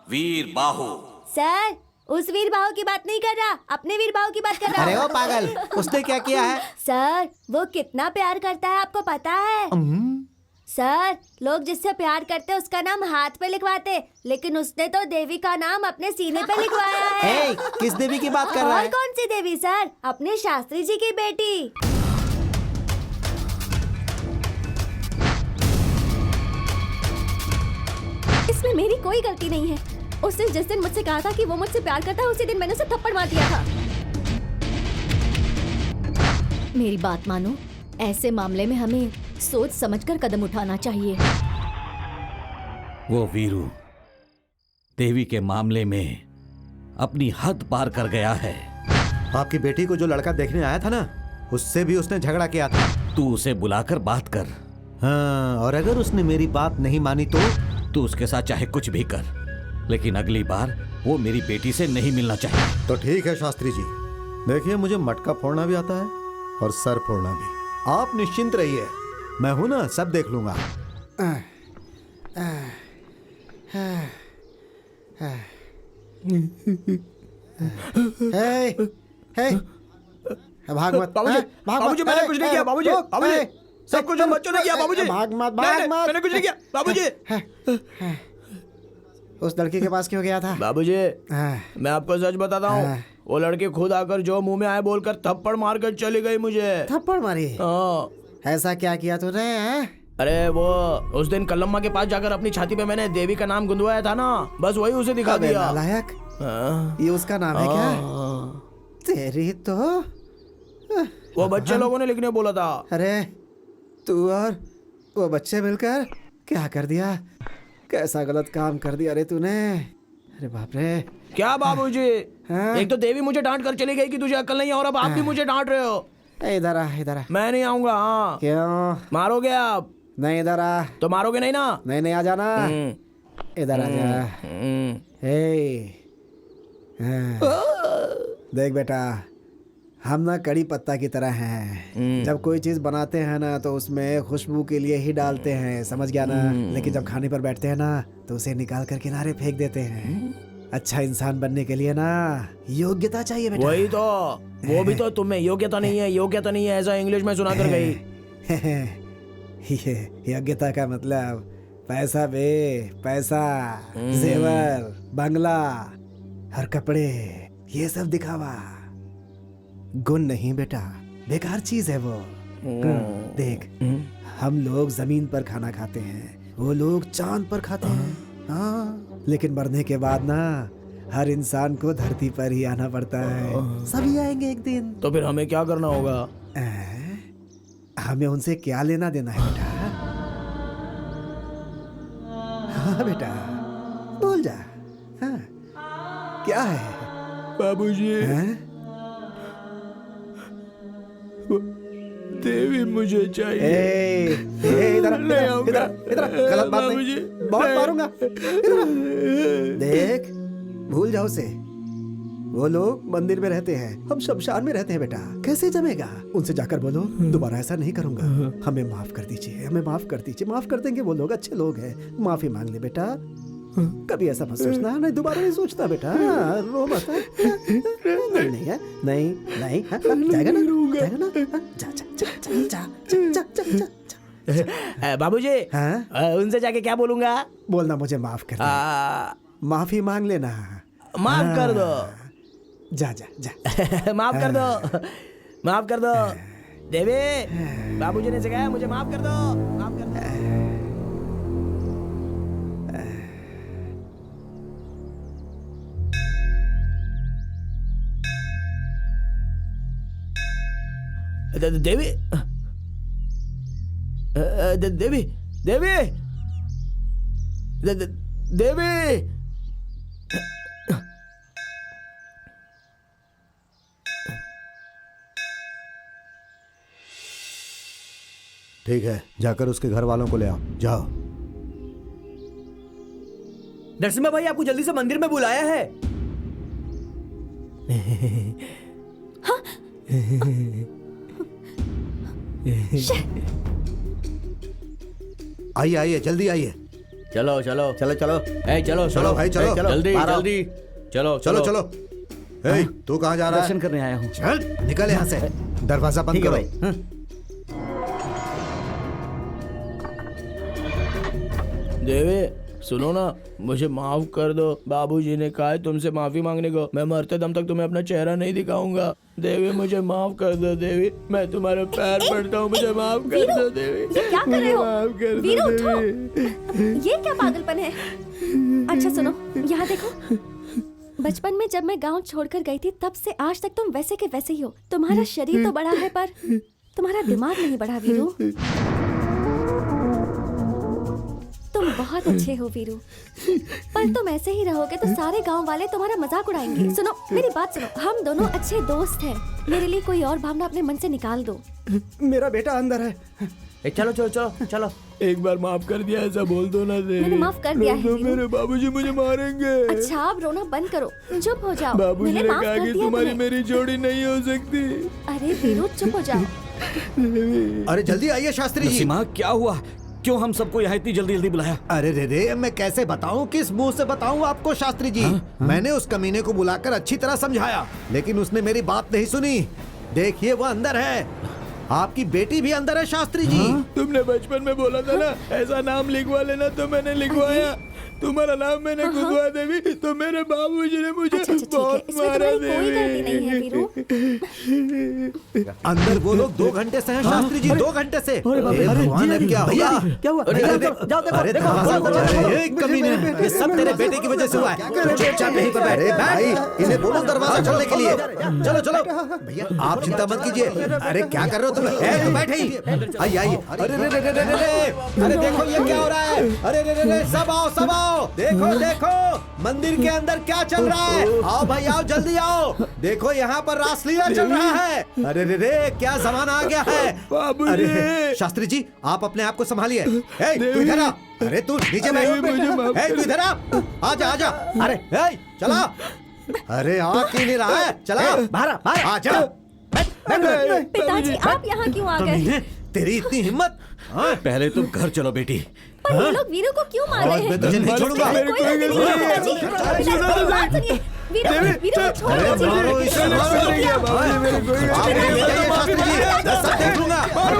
वीर बाहु। सर उस वीर बाहु की बात नहीं कर रहा, अपने वीर बाहु की बात कर रहा। अरे वो पागल, उसने क्या किया है? सर वो कितना प्यार करता है आपको पता है? सर लोग जिससे प्यार करते उसका नाम हाथ पे लिखवाते, लेकिन उसने तो देवी का नाम अपने सीने पे लिखवाया है। किस देवी की बात कर रहा है? और कौन सी देवी सर? अपने शास्त्री जी की बेटी। कोई गलती नहीं है। उसने जिस दिन मुझसे कहा था कि वो मुझसे प्यार करता है, उसी दिन मैंने उसे थप्पड़ मार दिया था। मेरी बात मानो, ऐसे मामले में हमें सोच समझकर कदम उठाना चाहिए। वो वीरू देवी के मामले में अपनी हद पार कर गया है। आपकी बेटी को जो लड़का देखने आया था ना, उससे भी उसने झगड़ा किया था। तू उसे बुलाकर बात कर। हाँ, और अगर उसने मेरी बात नहीं मानी तो तू उसके साथ चाहे कुछ भी कर, लेकिन अगली बार वो मेरी बेटी से नहीं मिलना चाहिए। तो ठीक है शास्त्री जी, देखिए मुझे मटका फोड़ना भी आता है और सर फोड़ना भी। आप निश्चिंत रहिए, मैं हूं ना, सब देख लूंगा। हे, हे, भाग मत। बाबूजी मैंने कुछ नहीं किया। बाबूजी सब कुछ हम बच्चों ने किया। बाबूजी भाग मत, भाग मत। मैंने कुछ नहीं किया। बाबूजी उस लड़की के पास क्यों गया था? बाबूजी मैं आपको सच बताता हूँ, वो लड़की खुद आकर जो मुंह में आए बोलकर थप्पड़ मार कर चली गई मुझे। थप्पड़ मारी? हाँ। ऐसा क्या किया तूने? अरे वो उस दिन कलम्मा के पास जाकर अपनी छाती पे मैंने देवी का नाम गुंदवाया था ना, बस वही उसे दिखा दिया। नालायक, ये उसका नाम है क्या? तेरी तो वो बच्चे लोगों ने लिखने बोला था। अरे तू और वो बच्चे मिलकर क्या कर दिया? कैसा गलत काम कर दिया रे तूने? अरे बाप रे। क्या बाबूजी, एक तो देवी मुझे डांट कर चली गई कि तुझे अक्ल नहीं है, और अब आप भी मुझे डांट रहे हो। इधर आ, इधर आ। मैं नहीं आऊंगा। हाँ। क्यों? मारोगे आप? नहीं, इधर आ। तो मारोगे नहीं ना? नहीं नहीं, आ जाना। इधर आ जा। देख बेटा, हम ना कड़ी पत्ता की तरह हैं। जब कोई चीज बनाते हैं ना तो उसमें खुशबू के लिए ही डालते हैं, समझ गया ना? लेकिन जब खाने पर बैठते हैं ना तो उसे निकाल कर किनारे फेंक देते हैं। अच्छा इंसान बनने के लिए ना योग्यता चाहिए बेटा। वही तो, वो भी तो तुम्हें योग्यता नहीं है, योग्यता नहीं है ऐसा इंग्लिश में सुना कर गई। ये योग्यता का मतलब पैसा बे, पैसा, जेवर, बंगला और कपड़े, ये सब दिखावा। गुण नहीं बेटा, बेकार चीज है वो। देख, हम लोग जमीन पर खाना खाते हैं, वो लोग चांद पर खाते हैं। हाँ, लेकिन मरने के बाद ना हर इंसान को धरती पर ही आना पड़ता है। सभी आएंगे एक दिन। तो फिर हमें क्या करना होगा? हमें उनसे क्या लेना देना है बेटा? हाँ बेटा, बोल जा। हाँ, क्या है बाबूजी? देवी मुझे चाहिए। इधर गलत बात नहीं, बहुत मारूंगा। देख, भूल जाओ उसे। वो लोग मंदिर में रहते हैं, हम शमशान में रहते हैं बेटा। कैसे जमेगा? उनसे जाकर बोलो दोबारा ऐसा नहीं करूंगा, हमें माफ कर दीजिए, हमें माफ कर दीजिए। माफ कर देंगे, वो लोग अच्छे लोग हैं। माफी मांग ले बेटा, कभी ऐसा मत सोचना। नहीं, दोबारा नहीं सोचना बेटा। रो मत। नहीं नहीं है, नहीं नहीं, जाएगा ना, जाएगा ना। जा जा जा जा जा जा जा। बाबूजी, उनसे जाके क्या बोलूंगा? बोलना मुझे माफ कर दे, माफी मांग लेना। माफ कर दो। जा जा जा। माफ कर दो, माफ कर दो। देवी, बाबूजी ने सिखाया मुझे माफ कर दो, माफ कर दो। देवी, देवी, देवी, देवी। ठीक है, जाकर उसके घर वालों को ले आओ, जाओ। नरसिम्हा भाई आपको जल्दी से मंदिर में बुलाया है। आइए आइए, जल्दी आइए। चलो चलो चलो चलो, चलो चलो भाई, चलो जल्दी जल्दी, चलो चलो चलो। तू कहाँ जा रहा है? दर्शन करने आया हूँ। चल निकल यहाँ से, दरवाजा बंद करो। देवी, सुनो ना, मुझे माफ कर दो। बाबूजी ने कहा है तुमसे माफी मांगने को। मैं मरते दम तक तुम्हें अपना चेहरा नहीं दिखाऊंगा। देवी मुझे माफ कर दो देवी, मैं तुम्हारे पैर पड़ता हूँ, मुझे माफ कर दो देवी। ये क्या कर रहे हो? माफ कर वीरू, दो उठो। देवी। ये क्या पागलपन है? अच्छा सुनो, यहाँ देखो। बचपन में जब मैं गांव छोड़कर गई थी तब से आज तक तुम वैसे के वैसे ही हो। तुम्हारा शरीर तो बड़ा है पर तुम्हारा दिमाग नहीं बढ़ा वीरू। तुम बहुत अच्छे हो वीरू, पर तुम ऐसे ही रहोगे तो सारे गांव वाले तुम्हारा मजाक उड़ाएंगे। सुनो मेरी बात सुनो, हम दोनों अच्छे दोस्त हैं। मेरे लिए कोई और भावना अपने मन से निकाल दो। मेरा बेटा अंदर है। चलो चलो चलो चलो। एक बार माफ कर दिया ऐसा बोल दो ना देवी। मैंने माफ कर दिया है वीरू। मेरे बाबूजी मुझे मारेंगे। अच्छा अब रोना बंद करो, चुप हो जाओ। बाबूजी मैंने ने माफ कहा कर कि दिया तुम्हारी तुम्हें। मेरी जोड़ी नहीं हो सकती। अरे वीरू चुप हो जाओ। अरे जल्दी आइए शास्त्री जी। नरसिम्हा क्या हुआ? क्यों हम सबको यहाँ इतनी जल्दी जल्दी बुलाया? अरे रे रे, मैं कैसे बताऊं, किस मुंह से बताऊं आपको शास्त्री जी। मैंने उस कमीने को बुलाकर अच्छी तरह समझाया, लेकिन उसने मेरी बात नहीं सुनी। देखिए वो अंदर है, आपकी बेटी भी अंदर है शास्त्री जी। तुमने बचपन में बोला था ना ऐसा नाम लिखवा लेना, तो मैंने लिखवाया। तुम्हारा नाम मैंने खुदवा देवी, तो मेरे बाबूजी ने मुझे अच्छा, ठीक है। बहुत इसमें मारा तुम्हारी कोई गलती नहीं है वीरू। अंदर वो लोग 2 घंटे से हैं शास्त्री जी, 2 घंटे से। भगवान अब क्या हुआ? क्या हुआ? अरे, जाओ देखो, देखो अरे दरवाजा, अरे कमीने, ये सब तेरे बेटे की वजह से हुआ है। चुपचाप यहीं पर बैठ। भाई इन्हें बोलो दरवाजा खोलने के लिए। चलो चलो भैया, आप चिंता मत कीजिए। अरे क्या कर रहे हो तुम? तुम बैठे ही। आइए आइए। अरे रे रे रे रे रे, अरे देखो ये क्या हो रहा है। अरे रे रे रे, सब आओ सब आओ। देखो देखो मंदिर के अंदर क्या चल रहा है। आओ भाई आओ, जल्दी आओ। देखो यहाँ पर रासलीला चल रहा है। अरे रे रे, क्या जमाना आ गया है। अरे शास्त्री जी आप अपने आप को संभालिए। तू इधर आ। अरे तू नीचे बैठ। तू इधर आ, आजा आजा। अरे चला। अरे आ क्यों नहीं रहा है? चला बाहर आजा। पिताजी आप यहाँ क्यों आ गए? तेरी इतनी हिम्मत। पहले तुम घर चलो बेटी। पर ये लोग वीरू को क्यों मार रहे हैं? मैं तुझे नहीं छोड़ूंगा। कोई गलती नहीं है पिताजी। पिताजी बात सुनिए। वीरू वीरू को छोड़ दीजिए। मारो इसे, शास्त्री जी सब देख लूंगा। मारो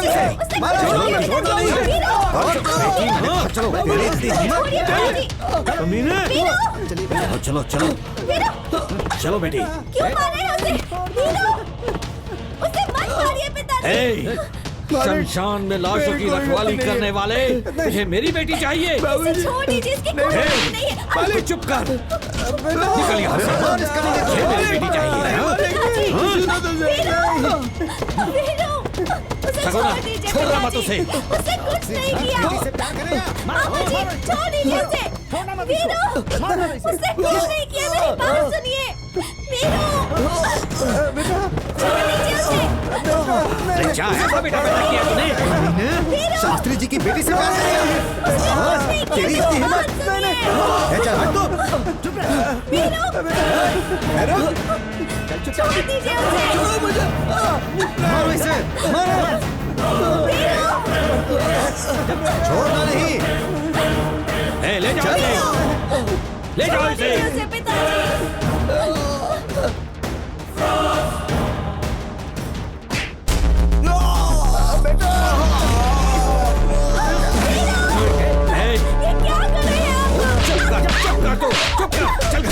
इसे, मारो, छोड़ना नहीं। चलो तेरी इतनी हिम्मत। कमीने, चलो चलो चलो बेटी। क्यों मार रहे हैं उसे? वीरू उसे मत मारिए पिताजी। शमशान में लाशों की रखवाली करने वाले, तुझे मेरी बेटी चाहिए? इसे छोड़ दीजिए, इसकी कोई गलती नहीं है। पहले चुप कर, निकल यहाँ से। मुझे मेरी बेटी चाहिए। छोड़ना मत उसे। उससे कुछ नहीं किया। मामा जी छोड़ दीजिए उसे। वीरू उससे कुछ नहीं किया, मेरी बात सुनिए। वीरू छोड़ दीजिए उसे। क्या ऐसा बेटा पैदा किया तूने? शास्त्री जी की बेटी से प्यार करेगा? तेरी इतनी हिम्मत। चल हट तू। चुप रह। वीरू छोड़ दीजिए उसे। मारो इसे, मारो। छोड़ना नहीं। ले जाओ इसे, ले जाओ इसे। उसे पिताजी। ये क्या कर रहे हैं आप? चुप कर तू, चुप कर, चल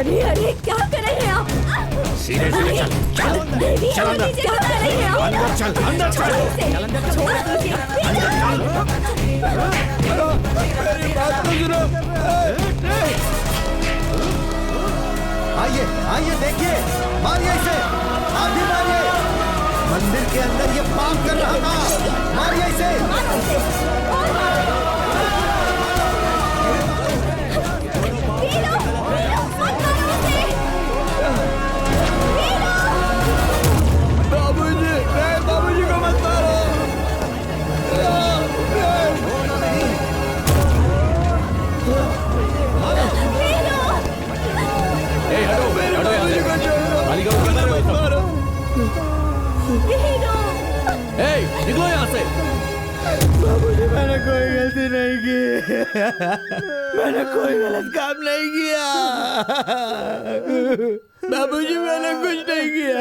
अरे अरे क्या कर रहे हैं आप? सीधे सीधे चल, चल देवी चल अंदर, क्या कर रहे हैं आप? अंदर चल, अंदर चल। छोड़ दीजिए। आइए आइए देखिए, मारिए इसे, आप भी मारिए। मंदिर के अंदर ये पाप कर रहा था, मारिए इसे। बाबूजी को मत मारो। निकलो यहाँ से। बाबूजी नहीं की। मैंने कोई गलत काम नहीं किया बाबूजी, मैंने कुछ नहीं किया।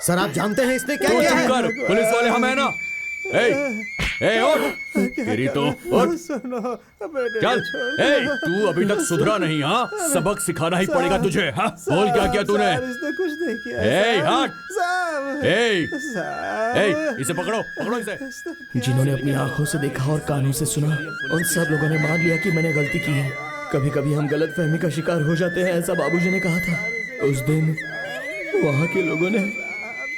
सर आप जानते हैं इसने क्या तू किया चुप है? कर, पुलिस वाले हम है ना। ए उठ, तेरी तो उठ, चल। तू अभी तक सुधरा नहीं, हाँ? सबक सिखाना ही पड़ेगा तुझे। हाँ, बोल क्या किया तूने? इसने कुछ नहीं किया। हट। इसे पकड़ो, पकड़ो इसे। जिन्होंने अपनी आंखों से देखा और कानों से सुना, उन सब लोगों ने मान लिया कि मैंने गलती की है। कभी कभी हम गलत फहमी का शिकार हो जाते हैं, ऐसा बाबूजी ने कहा था। उस दिन वहाँ के लोगों ने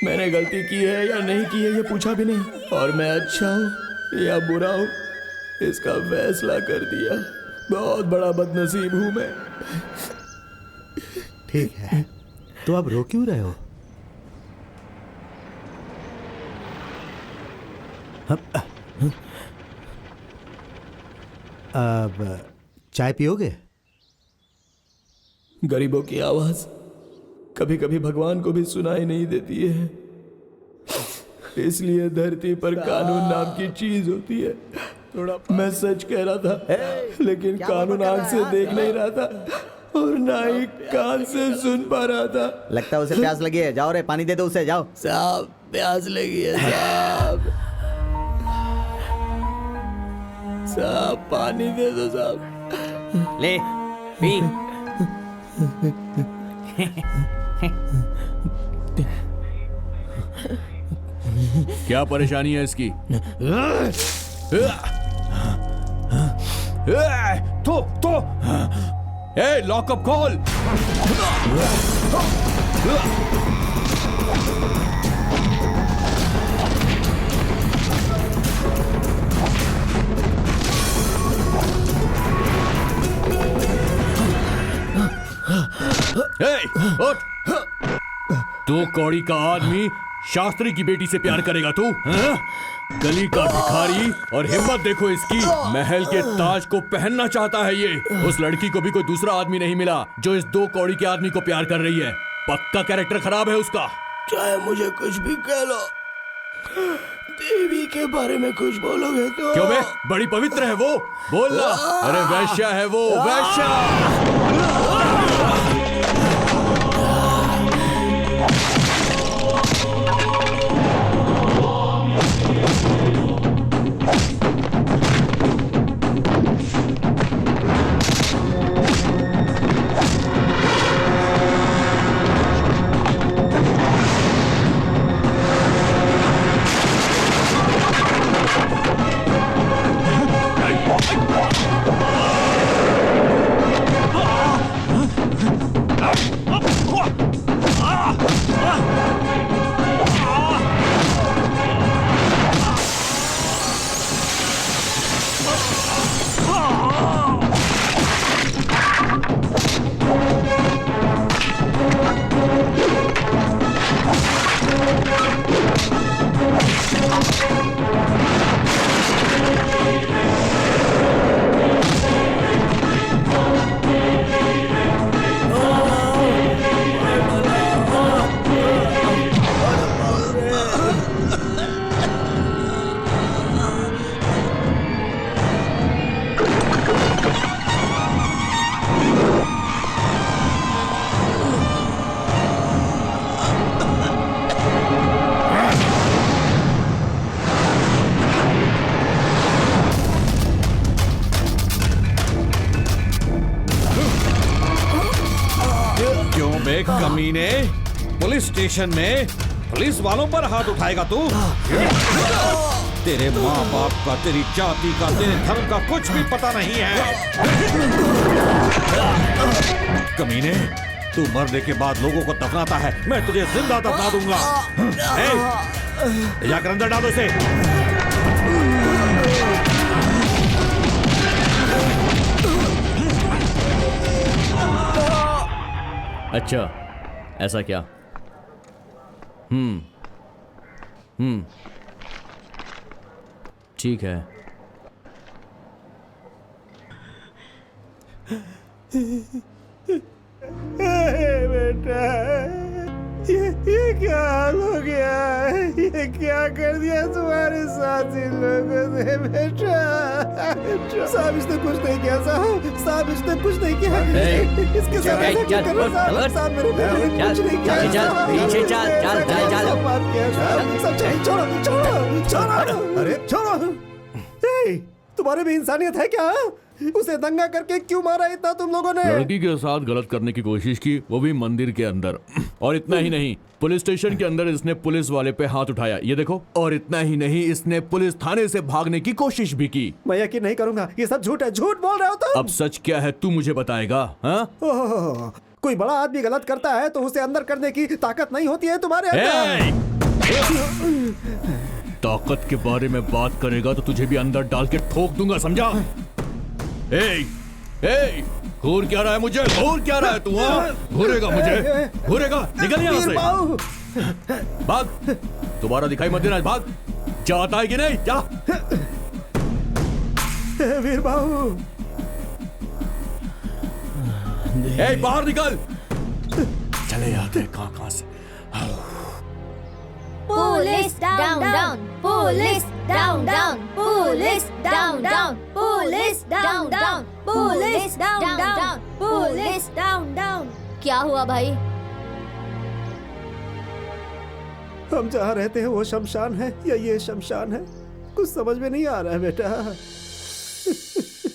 मैंने गलती की है या नहीं की है ये पूछा भी नहीं, और मैं अच्छा हूँ या बुरा हूँ इसका फैसला कर दिया। बहुत बड़ा बदनसीब हूँ मैं। ठीक है, तो अब रो क्यों रहे हो? अब चाय पियोगे? गरीबों की आवाज कभी कभी भगवान को भी सुनाई नहीं देती है, इसलिए धरती पर कानून नाम की चीज होती है। थोड़ा मैं सच कह रहा था, लेकिन कानून आंख से देख नहीं रहा था और ना ही कान से सुन पा रहा था। लगता है उसे प्यास लगी है, जाओ रे पानी दे दो उसे, जाओ। साहब प्यास लगी है साहब, साहब पानी दे दो साहब। ले पी। क्या परेशानी है इसकी? तो लॉकअप खोल। उठ। तू कौड़ी का आदमी शास्त्री की बेटी से प्यार करेगा तू? गली का भिखारी, और हिम्मत देखो इसकी, महल के ताज को पहनना चाहता है ये। उस लड़की को भी कोई दूसरा आदमी नहीं मिला जो इस 2 कौड़ी के आदमी को प्यार कर रही है। पक्का कैरेक्टर खराब है उसका। चाहे मुझे कुछ भी कह लो, देवी के बारे में कुछ बोलोगे तो। क्यों बे? बड़ी पवित्र है वो, बोलना। अरे वैश्या है वो, वैश्या। कमीने, पुलिस स्टेशन में पुलिस वालों पर हाथ उठाएगा तू? तेरे माँ बाप का, तेरी जाति का, तेरे धर्म का कुछ भी पता नहीं है। कमीने, तू मरने के बाद लोगों को दफनाता है, मैं तुझे जिंदा दफना दूंगा। जाकर अंदर डालो इसे। अच्छा, ऐसा क्या? ठीक है। बेटा, ये क्या हाल हो गया है? ये क्या कर दिया तुम्हारे साथ इन लोगों ने बेटा? साहब इसने कुछ नहीं किया, साहब इसने कुछ नहीं किया। इसके साथ ऐसा क्यों कर रहे हो साहब? मेरे बेटे ने कुछ नहीं किया। छोड़ो। अरे छोड़ो, तुम्हारे भी इंसानियत है क्या? उसे दंगा करके क्यों मारा इतना तुम लोगों ने? लड़की के साथ गलत करने की कोशिश की, वो भी मंदिर के अंदर। और इतना ही नहीं, पुलिस स्टेशन के अंदर इसने पुलिस वाले पे हाथ उठाया, ये देखो। और इतना ही नहीं, इसने पुलिस थाने से भागने की कोशिश भी की। मैं यकीन नहीं करूंगा, ये सब झूठ है, झूठ बोल रहे हो तुम। अब सच क्या है तू मुझे बताएगा? हाँ? कोई बड़ा आदमी गलत करता है तो उसे अंदर करने की ताकत नहीं होती है तुम्हारे अंदर। ताकत के बारे में बात करेगा तो तुझे भी अंदर डाल के ठोक दूंगा, समझा? घूर क्या रहा है मुझे? घूर क्या रहा है तू? घूरेगा मुझे? घूरेगा? निकल यहाँ से, भाग। दोबारा दिखाई मत देना, भाग। जाता है कि नहीं? जा। वीर बाबू, बाहर निकल। चले जाते हैं कहाँ से। Police down down, police down down, police down down, police down down, police down down, police down down. क्या हुआ भाई? हम जहाँ रहते हैं वो शमशान है या ये शमशान है? कुछ समझ में नहीं आ रहा है बेटा।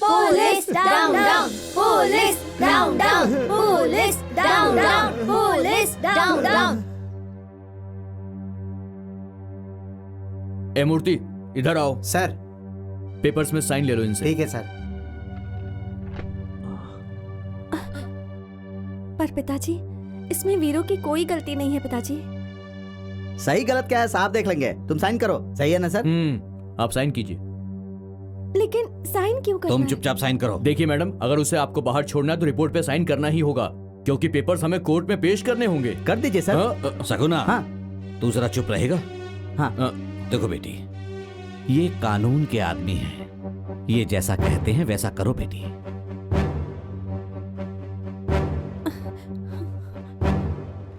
Police down down, police down down, police down down, police down down. ए मूर्ति, इधर आओ। सर, पेपर्स में साइन ले लो इनसे। ठीक है सर। पर पिताजी, इसमें वीरों की कोई गलती नहीं है पिताजी। सही गलत क्या है साहब देख लेंगे, तुम साइन करो। सही है ना सर? आप साइन कीजिए। लेकिन साइन क्यों करना तुम है? चुपचाप साइन करो। देखिए मैडम, अगर उसे आपको बाहर छोड़ना है तो रिपोर्ट पे साइन करना ही होगा, क्योंकि पेपर्स हमें कोर्ट में पेश करने होंगे। कर दीजिए सर। सगुना, हाँ। तू जरा चुप रहेगा? हाँ। देखो बेटी, ये कानून के आदमी हैं, ये जैसा कहते हैं वैसा करो बेटी।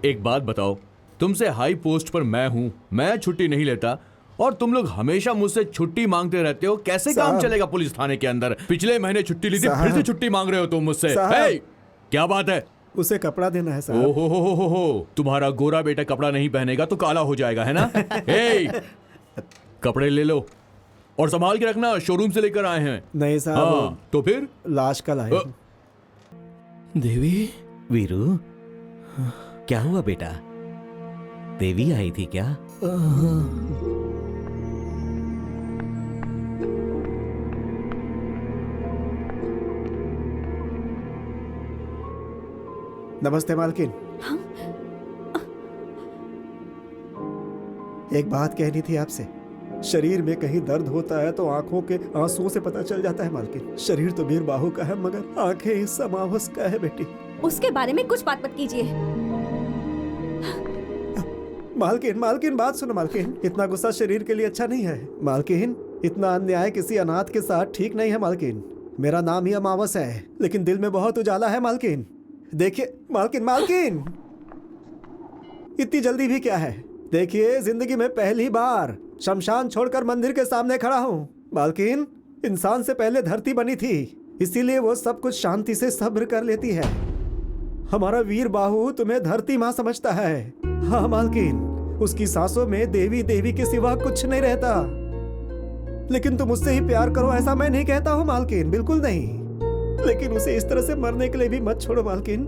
एक बात बताओ, तुमसे हाई पोस्ट पर मैं हूं, मैं छुट्टी नहीं लेता और तुम लोग हमेशा मुझसे छुट्टी मांगते रहते हो। कैसे काम चलेगा पुलिस थाने के अंदर? पिछले महीने छुट्टी ली थी, फिर से छुट्टी मांग रहे हो तुम मुझसे। क्या बात है? उसे कपड़ा देना है साहब। ओहो, तुम्हारा गोरा बेटा कपड़ा नहीं पहनेगा तो काला हो जाएगा, है ना? कपड़े ले लो और संभाल के रखना, शोरूम से लेकर आए हैं। नहीं साहब। हाँ, तो फिर लाश का लाए। देवी। वीरू, क्या हुआ बेटा? देवी आई थी क्या? नमस्ते मालकिन। एक बात कहनी थी आपसे। शरीर में कहीं दर्द होता है तो आंखों के आंसुओं से पता चल जाता है मालकिन। शरीर तो वीर बाहु का है मगर आंखें इस समावस का है बेटी। उसके बारे में कुछ बात मत कीजिए। मालकिन बात सुनो मालकिन। इतना गुस्सा शरीर के लिए अच्छा नहीं है मालकिन। इतना अन्याय किसी अनाथ के साथ ठीक नहीं है मालकिन। मेरा नाम ही अमावस है लेकिन दिल में बहुत उजाला है मालकिन। देखिए मालकिन इतनी जल्दी भी क्या है? देखिए, जिंदगी में पहली बार शमशान छोड़कर मंदिर के सामने खड़ा हूँ मालकिन। इंसान से पहले धरती बनी थी, इसीलिए वो सब कुछ शांति से सब्र कर लेती है। हमारा वीर बाहु तुम्हें धरती माँ समझता है। हाँ मालकिन, उसकी सांसों में देवी देवी के सिवा कुछ नहीं रहता। लेकिन तुम उससे ही प्यार करो ऐसा मैं नहीं कहता हूँ मालकिन, बिल्कुल नहीं। लेकिन उसे इस तरह से मरने के लिए भी मत छोड़ो मालकिन।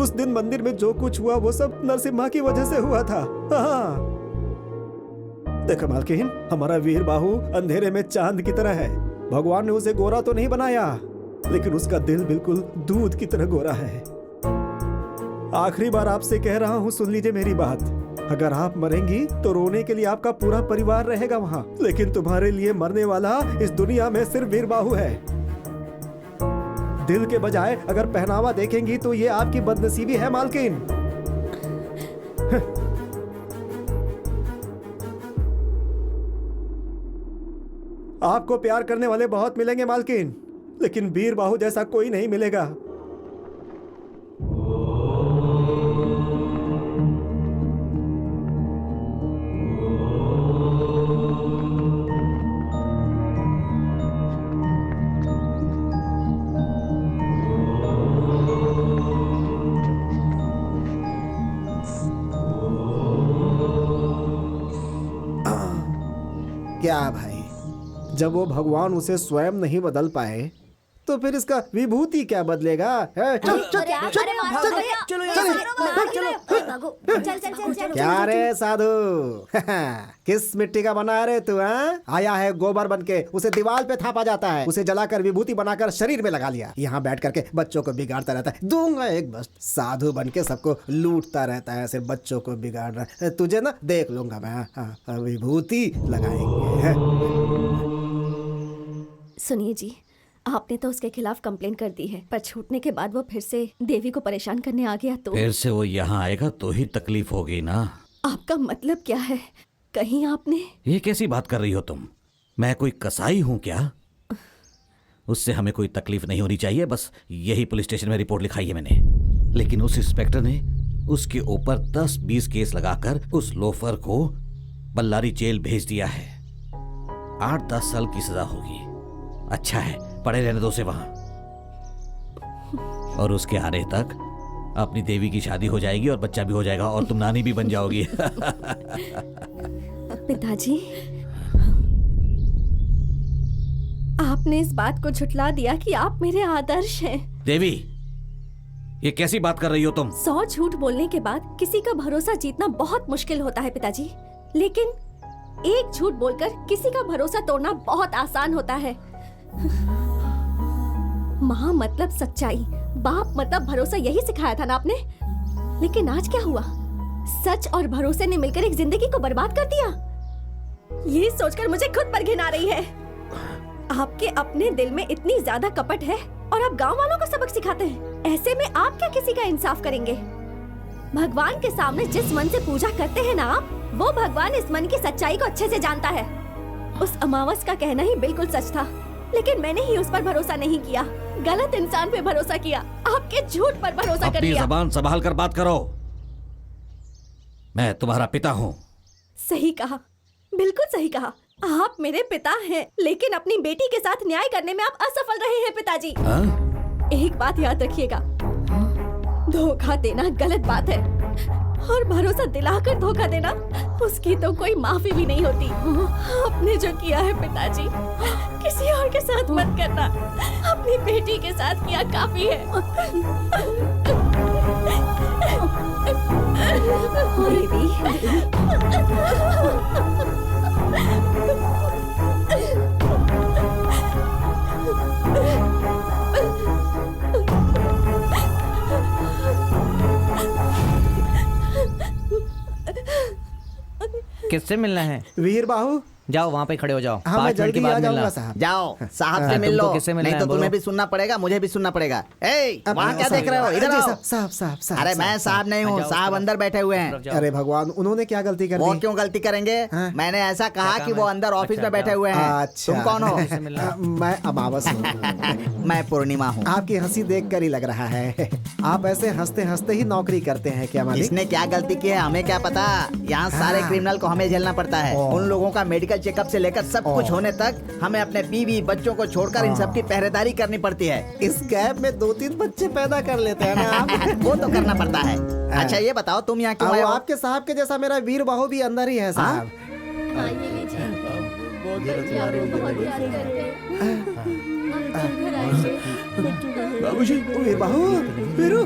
उस दिन मंदिर में जो कुछ हुआ वो सब नरसिम्हा की वजह से हुआ था। हाँ देखो मालकिन, हमारा वीर बाहु अंधेरे में चांद की तरह है। भगवान ने उसे गोरा तो नहीं बनाया लेकिन उसका दिल बिल्कुल दूध की तरह गोरा है। आखिरी बार आपसे कह रहा हूँ, सुन लीजिए मेरी बात। अगर आप मरेंगी तो रोने के लिए आपका पूरा परिवार रहेगा वहाँ, लेकिन तुम्हारे लिए मरने वाला इस दुनिया में सिर्फ वीर बाहु है। दिल के बजाय अगर पहनावा देखेंगी तो ये आपकी बदनसीबी है मालकिन। आपको प्यार करने वाले बहुत मिलेंगे मालकिन, लेकिन वीर बाहु जैसा कोई नहीं मिलेगा। क्या भाई, जब वो भगवान उसे स्वयं नहीं बदल पाए तो फिर इसका विभूति क्या बदलेगा? चल क्या रे साधु, किस मिट्टी का बना है रे तू? आया है गोबर बन के, उसे दीवार पे थापा जाता है, उसे जलाकर विभूति बनाकर शरीर में लगा लिया, यहाँ बैठ करके बच्चों को बिगाड़ता रहता है। दूंगा एक बस, साधु बन के सबको लूटता रहता है, सिर्फ बच्चों को बिगाड़ रहा है। तुझे ना देख लूंगा मैं, विभूति लगाएंगे। सुनिए जी, आपने तो उसके खिलाफ कंप्लेन कर दी है, पर छूटने के बाद वो फिर से देवी को परेशान करने आ गया तो फिर से वो यहाँ आएगा तो ही तकलीफ होगी ना। आपका मतलब क्या है? कहीं आपने... ये कैसी बात कर रही हो तुम? मैं कोई कसाई हूँ क्या? उससे हमें कोई तकलीफ नहीं होनी चाहिए, बस यही पुलिस स्टेशन में रिपोर्ट लिखाई है मैंने। लेकिन उस इंस्पेक्टर ने उसके ऊपर 10-20 केस लगाकर उस लोफर को बल्लारी जेल भेज दिया है। 8-10 साल की सजा होगी। अच्छा है, पड़े रहने दो उसे वहां, और उसके आने तक अपनी देवी की शादी हो जाएगी और बच्चा भी हो जाएगा और तुम नानी भी बन जाओगी। पिताजी, आपने इस बात को झुठला दिया कि आप मेरे आदर्श हैं। देवी, ये कैसी बात कर रही हो तुम? 100 झूठ बोलने के बाद किसी का भरोसा जीतना बहुत मुश्किल होता है पिताजी, लेकिन एक झूठ बोलकर किसी का भरोसा तोड़ना बहुत आसान होता है। माँ मतलब सच्चाई, बाप मतलब भरोसा, यही सिखाया था ना आपने। लेकिन आज क्या हुआ? सच और भरोसे ने मिलकर एक जिंदगी को बर्बाद कर दिया। ये सोचकर मुझे खुद पर घिन आ रही है। आपके अपने दिल में इतनी ज्यादा कपट है और आप गांव वालों को सबक सिखाते हैं। ऐसे में आप क्या किसी का इंसाफ करेंगे? भगवान के सामने जिस मन से पूजा करते हैं ना आप, वो भगवान इस मन की सच्चाई को अच्छे से जानता है। उस अमावस का कहना ही बिल्कुल सच था, लेकिन मैंने ही उस पर भरोसा नहीं किया, गलत इंसान पे भरोसा किया, आपके झूठ पर भरोसा कर लिया। अपनी जबान संभाल कर बात करो, मैं तुम्हारा पिता हूँ। सही कहा, बिल्कुल सही कहा। आप मेरे पिता हैं, लेकिन अपनी बेटी के साथ न्याय करने में आप असफल रहे हैं पिताजी। एक बात याद रखिएगा, धोखा देना गलत बात है, और भरोसा दिलाकर धोखा देना, उसकी तो कोई माफी भी नहीं होती। आपने जो किया है पिताजी, किसी और के साथ मत करना, अपनी बेटी के साथ किया काफी है। किससे मिलना है? वीर बाहू, जाओ वहाँ पे खड़े हो जाओ। हाँ, 5 मिनट के बाद मिलना। साहब। जाओ साहब से मिल लो, नहीं तो तुम्हें भी सुनना पड़ेगा, मुझे भी सुनना पड़ेगा। वहाँ क्या देख रहे हो? इधर आओ। साहब साहब साहब। अरे मैं साहब नहीं हूँ, साहब अंदर बैठे हुए हैं। अरे भगवान, उन्होंने क्या गलती कर दी? वो क्यों गलती करेंगे? मैंने ऐसा कहा कि वो अंदर ऑफिस में बैठे हुए हैं। अच्छा। तुम कौन हो? मैं अमावस हूँ। मैं पूर्णिमा हूँ। आपकी हंसी देखकर ही लग रहा है आप ऐसे हंसते हंसते ही नौकरी करते हैं क्या मालिक? इसने क्या गलती की है हमें क्या पता। यहाँ सारे क्रिमिनल को हमें झेलना पड़ता है। उन लोगों का मेडिकल चेकअप से लेकर सब कुछ होने तक हमें अपने बीवी बच्चों को छोड़कर इन सब की पहरेदारी करनी पड़ती है। इस गैप में 2-3 बच्चे पैदा कर लेते हैं ना आप। वो तो करना पड़ता है। अच्छा ये बताओ तुम यहाँ क्यों आए हो? आपके साहब के जैसा मेरा वीर बाहू भी अंदर ही है साहब। बाबूजी, वीर बाहू, वीरू,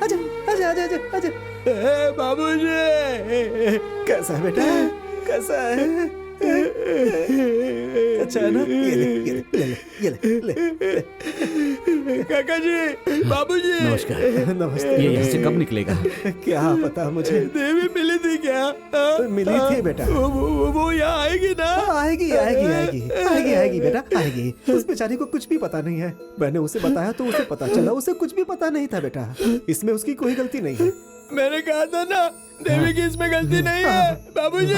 आजा आजा आजा आजा आजा। बाबूजी, कैसा है बेटा, कैसा है? अच्छा है ना? ये ले, ये ले। काका जी, बाबूजी। नमस्कार। नमस्ते। ये यहाँ से कब निकलेगा? क्या पता मुझे। देवी मिली थी क्या? मिली थी बेटा। वो यहाँ आएगी ना? आएगी आएगी आएगी आएगी आएगी बेटा, आएगी। उस बेचारी को कुछ भी पता नहीं है। मैंने उसे बताया तो उसे पता चला, उसे कुछ भी पता नहीं था बेटा। इसमें उसकी कोई गलती नहीं है। मैंने कहा था ना, देवी की इसमें गलती नहीं है। बाबूजी,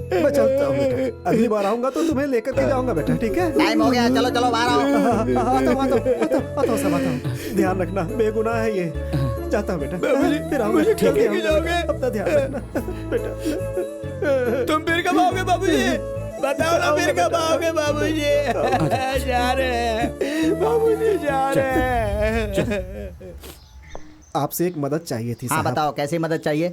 मैं चलता हूँ बेटा, अगली बार आऊंगा तो तुम्हें लेकर के जाऊंगा बेटा, ठीक है? टाइम हो गया, चलो चलो बाहर आओ। आता हूँ। ध्यान रखना, बेगुनाह है ये। जाता हूँ बेटा, फिर आऊंगा। मुझे कब लेके जाओगे? अपना ध्यान रखना बेटा। तुम फिर कब आओगे बाबूजी? बताओ ना, फिर कब आओगे बाबूजी? जा रहे हैं बाबूजी, जा रहे हैं। आपसे एक मदद चाहिए थी हाँ साहब। बताओ कैसी मदद चाहिए?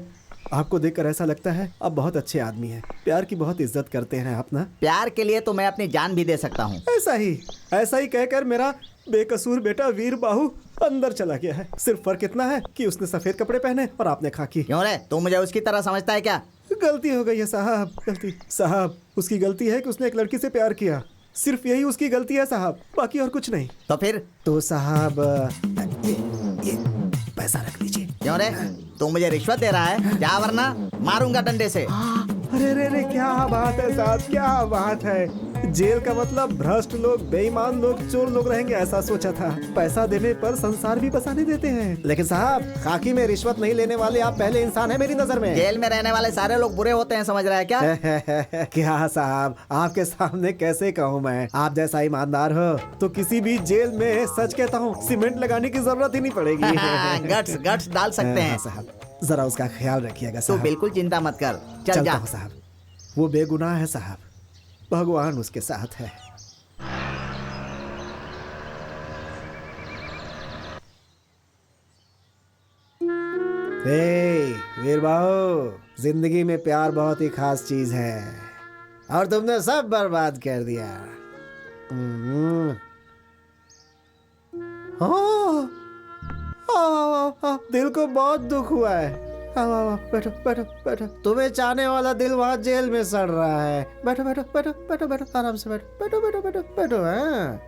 आपको देखकर ऐसा लगता है आप बहुत अच्छे आदमी हैं, प्यार की बहुत इज्जत करते हैं आप ना। प्यार के लिए तो मैं अपनी जान भी दे सकता हूँ। ऐसा ही कहकर मेरा बेकसूर बेटा वीर बाहु अंदर चला गया है। सिर्फ फर्क इतना है कि उसने सफेद कपड़े पहने और आपने खाकी। क्यों रे, तू मुझे उसकी तरह समझता है क्या? गलती हो गई है साहब, गलती साहब। उसकी गलती है कि उसने एक लड़की से प्यार किया, सिर्फ यही उसकी गलती है साहब, बाकी और कुछ नहीं। तो फिर? तो साहब ये पैसा रख लीजिए। क्यों रे, तू मुझे रिश्वत दे रहा है क्या? वरना मारूंगा डंडे से। अरे रे रे, क्या बात है साहब, क्या बात है। जेल का मतलब भ्रष्ट लोग, बेईमान लोग, चोर लोग रहेंगे ऐसा सोचा था। पैसा देने पर संसार भी बसाने देते हैं। लेकिन साहब, खाकी में रिश्वत नहीं लेने वाले आप पहले इंसान हैं मेरी नजर में। जेल में रहने वाले सारे लोग बुरे होते हैं, समझ रहा है क्या? क्या साहब, आपके सामने कैसे कहूँ मैं? आप जैसा ईमानदार हो तो किसी भी जेल में, सच कहता हूँ, सीमेंट लगाने की जरूरत ही नहीं पड़ेगी। गट्स डाल सकते हैं साहब। जरा उसका ख्याल रखिएगा तू साहब। बिल्कुल चिंता मत कर, चल जा साहब। वो बेगुनाह है साहब, भगवान उसके साथ है। वीर बाबू, जिंदगी में प्यार बहुत ही खास चीज है और तुमने सब बर्बाद कर दिया। दिल को बहुत दुख हुआ है। बैठो बैठो बैठो। तुम्हें चाहने वाला दिल वहाँ जेल में सड़ रहा है। बैठो बैठो बैठो बैठो बैठो, आराम से बैठो बैठो बैठो बैठो बैठो।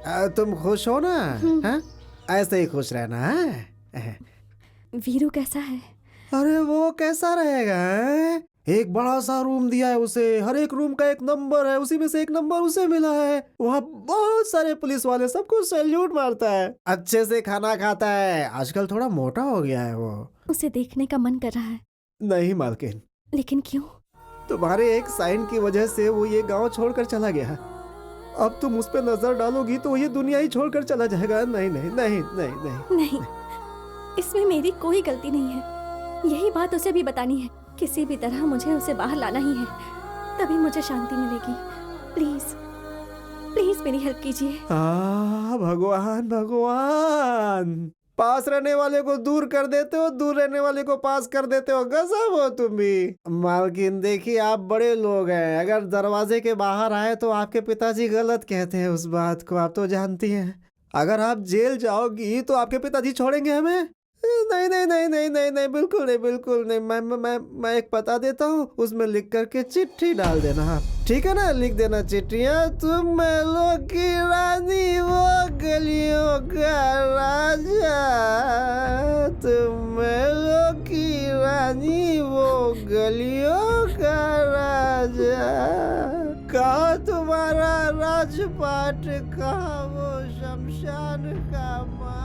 हाँ, तुम खुश हो ना? हाँ, ऐसे ही खुश रहना है। वीरू कैसा है? अरे वो कैसा रहेगा? एक बड़ा सा रूम दिया है उसे, हर एक रूम का एक नंबर है, उसी में से एक नंबर उसे मिला है। वहाँ बहुत सारे पुलिस वाले सबको सैल्यूट मारता है, अच्छे से खाना खाता है। आजकल थोड़ा मोटा हो गया है वो। उसे देखने का मन कर रहा है। नहीं मालकिन। लेकिन क्यों? तुम्हारे एक साइन की वजह से वो ये गांव छोड़कर चला गया। अब तुम उस पर नजर डालोगी तो ये दुनिया ही छोड़कर चला जाएगा। नहीं नहीं नहीं नहीं नहीं नहीं, इसमें मेरी कोई गलती नहीं है। यही बात उसे भी बतानी है। किसी भी तरह मुझे उसे बाहर लाना ही है, तभी मुझे शांति मिलेगी। प्लीज प्लीज मेरी हेल्प कीजिए। भगवान भगवान, पास रहने वाले को दूर कर देते हो, दूर रहने वाले को पास कर देते हो। गजब हो तुम भी। मालकिन देखिए, आप बड़े लोग हैं, अगर दरवाजे के बाहर आए तो आपके पिताजी गलत कहते हैं। उस बात को आप तो जानती हैं। अगर आप जेल जाओगी तो आपके पिताजी छोड़ेंगे हमें? नहीं नहीं नहीं नहीं नहीं नहीं, बिल्कुल नहीं, बिल्कुल नहीं। मैं एक पता देता हूँ, उसमें लिख करके चिट्ठी डाल देना आप, ठीक है ना? लिख देना चिट्ठियाँ। तुम महलों की रानी, वो गलियों का राजा। तुम महलों की रानी, वो गलियों का राजा। कहाँ तुम्हारा राजपाट, कहाँ वो शमशान का मारा।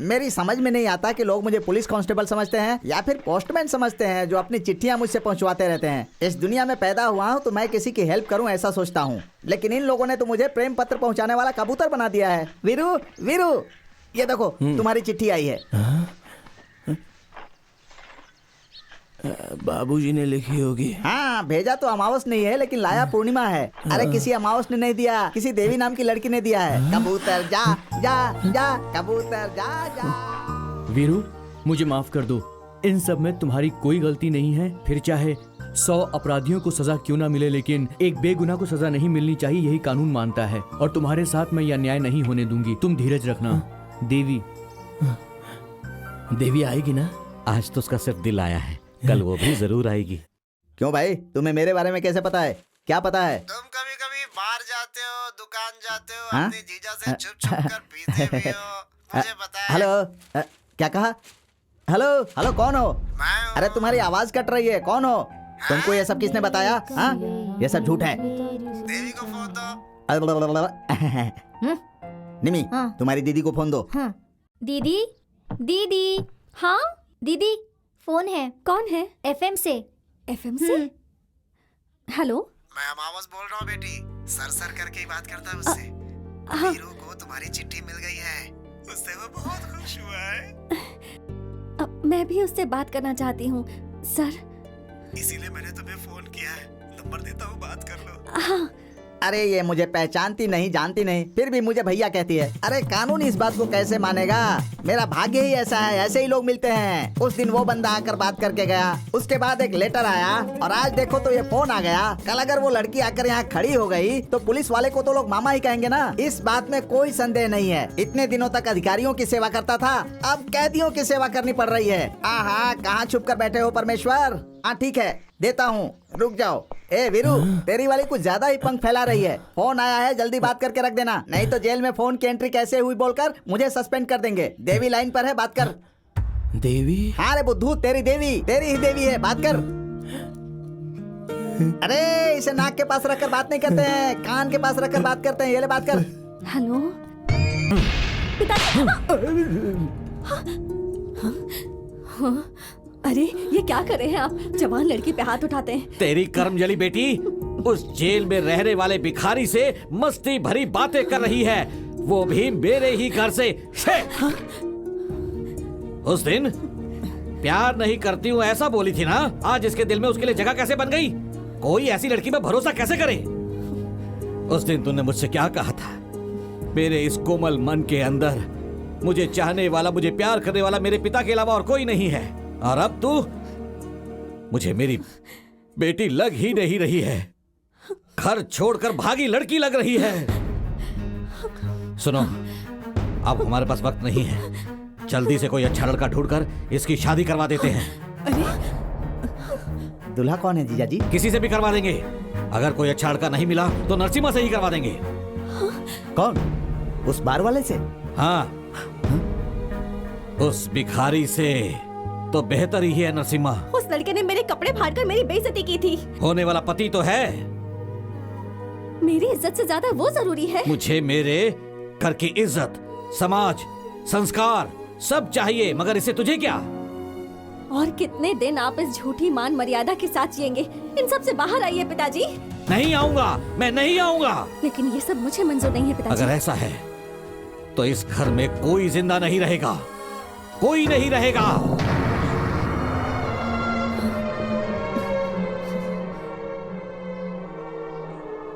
मेरी समझ में नहीं आता कि लोग मुझे पुलिस कांस्टेबल समझते हैं या फिर पोस्टमैन समझते हैं जो अपनी चिट्ठियां मुझसे पहुंचवाते रहते हैं। इस दुनिया में पैदा हुआ हूं तो मैं किसी की हेल्प करूं ऐसा सोचता हूं, लेकिन इन लोगों ने तो मुझे प्रेम पत्र पहुंचाने वाला कबूतर बना दिया है। वीरू वीरू, ये देखो तुम्हारी चिट्ठी आई है। बाबूजी ने लिखी होगी। हाँ, भेजा तो अमावस नहीं है, लेकिन लाया पूर्णिमा है। अरे किसी अमावस ने नहीं दिया, किसी देवी नाम की लड़की ने दिया है। कबूतर जा जा जा, कबूतर जा जा। वीरू, मुझे माफ कर दो, इन सब में तुम्हारी कोई गलती नहीं है। फिर चाहे 100 अपराधियों को सजा क्यों ना मिले, लेकिन एक बेगुनाह को सजा नहीं मिलनी चाहिए, यही कानून मानता है। और तुम्हारे साथ मैं यह अन्याय नहीं होने दूंगी। तुम धीरज रखना। देवी देवी आएगी ना? आज तो उसका सिर्फ दिल आया है, कल वो भी जरूर आएगी। क्यों भाई, तुम्हें मेरे बारे में कैसे पता है? क्या पता है? तुम कभी कभी बाहर जाते हो, दुकान जाते हो, हाँ? अपने जीजा से छुप छुप कर पीते भी हो, मुझे पता है। हेलो, क्या कहा? हेलो हेलो, कौन हो? मैं हूँ। अरे तुम्हारी आवाज कट रही है, कौन हो? तुमको ये सब किसने बताया? हाँ, ये सब झूठ है। देवी को फोन दो। निमी, तुम्हारी दीदी को फोन दो। दीदी दीदी। हाँ दीदी, फोन है। कौन है? एफएम से। एफएम से? हेलो, मैं अमावस बोल रहा हूँ बेटी, सर सर करके ही बात करता है उससे। वीरू को तुम्हारी चिट्ठी मिल गई है, उससे वो बहुत खुश हुआ है। मैं भी उससे बात करना चाहती हूँ सर। इसीलिए मैंने तुम्हें फोन किया है। नंबर देता हूँ, बात कर लो। हाँ अरे ये मुझे पहचानती नहीं, जानती नहीं, फिर भी मुझे भैया कहती है। अरे कानून इस बात को कैसे मानेगा? मेरा भाग्य ही ऐसा है, ऐसे ही लोग मिलते हैं। उस दिन वो बंदा आकर बात करके गया, उसके बाद एक लेटर आया, और आज देखो तो ये फोन आ गया। कल अगर वो लड़की आकर यहाँ खड़ी हो गई तो पुलिस वाले को तो लोग मामा ही कहेंगे ना। इस बात में कोई संदेह नहीं है। इतने दिनों तक अधिकारियों की सेवा करता था, अब कैदियों की सेवा करनी पड़ रही है। आहा, कहाँ छुप कर बैठे हो परमेश्वर? हाँ ठीक है, देता हूँ, रुक जाओ। ए वीरू, तेरी वाली कुछ ज्यादा ही पंख फैला रही है। फोन आया है, जल्दी बात करके रख देना, नहीं तो जेल में फोन की एंट्री कैसे हुई बोलकर मुझे सस्पेंड कर देंगे। देवी लाइन पर है, बात कर। देवी? हाँ रे बुद्धू, तेरी देवी, तेरी ही देवी है, बात कर। अरे इसे नाक के पास रखकर बात नहीं करते हैं, कान के पास रखकर बात करते हैं। ये ले, बात कर। हेलो अरे ये क्या कर रहे हैं आप? जवान लड़की पे हाथ उठाते हैं। तेरी कर्मजली बेटी उस जेल में रहने वाले भिखारी से मस्ती भरी बातें कर रही है, वो भी मेरे ही घर से। उस दिन प्यार नहीं करती हूँ ऐसा बोली थी ना, आज इसके दिल में उसके लिए जगह कैसे बन गई? कोई ऐसी लड़की में भरोसा कैसे करे? उस दिन तूने मुझसे क्या कहा था? मेरे इस कोमल मन के अंदर मुझे चाहने वाला, मुझे प्यार करने वाला मेरे पिता के अलावा और कोई नहीं है। और अब तू मुझे मेरी बेटी लग ही नहीं रही है, घर छोड़कर भागी लड़की लग रही है। सुनो, अब हमारे पास वक्त नहीं है, जल्दी से कोई अच्छा लड़का ढूंढकर इसकी शादी करवा देते हैं। दूल्हा कौन है जीजा जी? किसी से भी करवा देंगे। अगर कोई अच्छा लड़का नहीं मिला तो नरसिम्हा से ही करवा देंगे। कौन? उस बार वाले से? हाँ, उस भिखारी से तो बेहतर ही है नरसिम्हा। उस लड़के ने मेरे कपड़े फाड़कर मेरी बेइज्जती की थी। होने वाला पति तो है। मेरी इज्जत से ज्यादा वो जरूरी है। मुझे मेरे घर की इज्जत, समाज, संस्कार सब चाहिए, मगर इससे तुझे क्या? और कितने दिन आप इस झूठी मान मर्यादा के साथ जिएंगे? इन सब से बाहर आइए पिताजी। नहीं आऊंगा, मैं नहीं आऊंगा। लेकिन ये सब मुझे मंजूर नहीं है पिताजी। अगर ऐसा है तो इस घर में कोई जिंदा नहीं रहेगा, कोई नहीं रहेगा।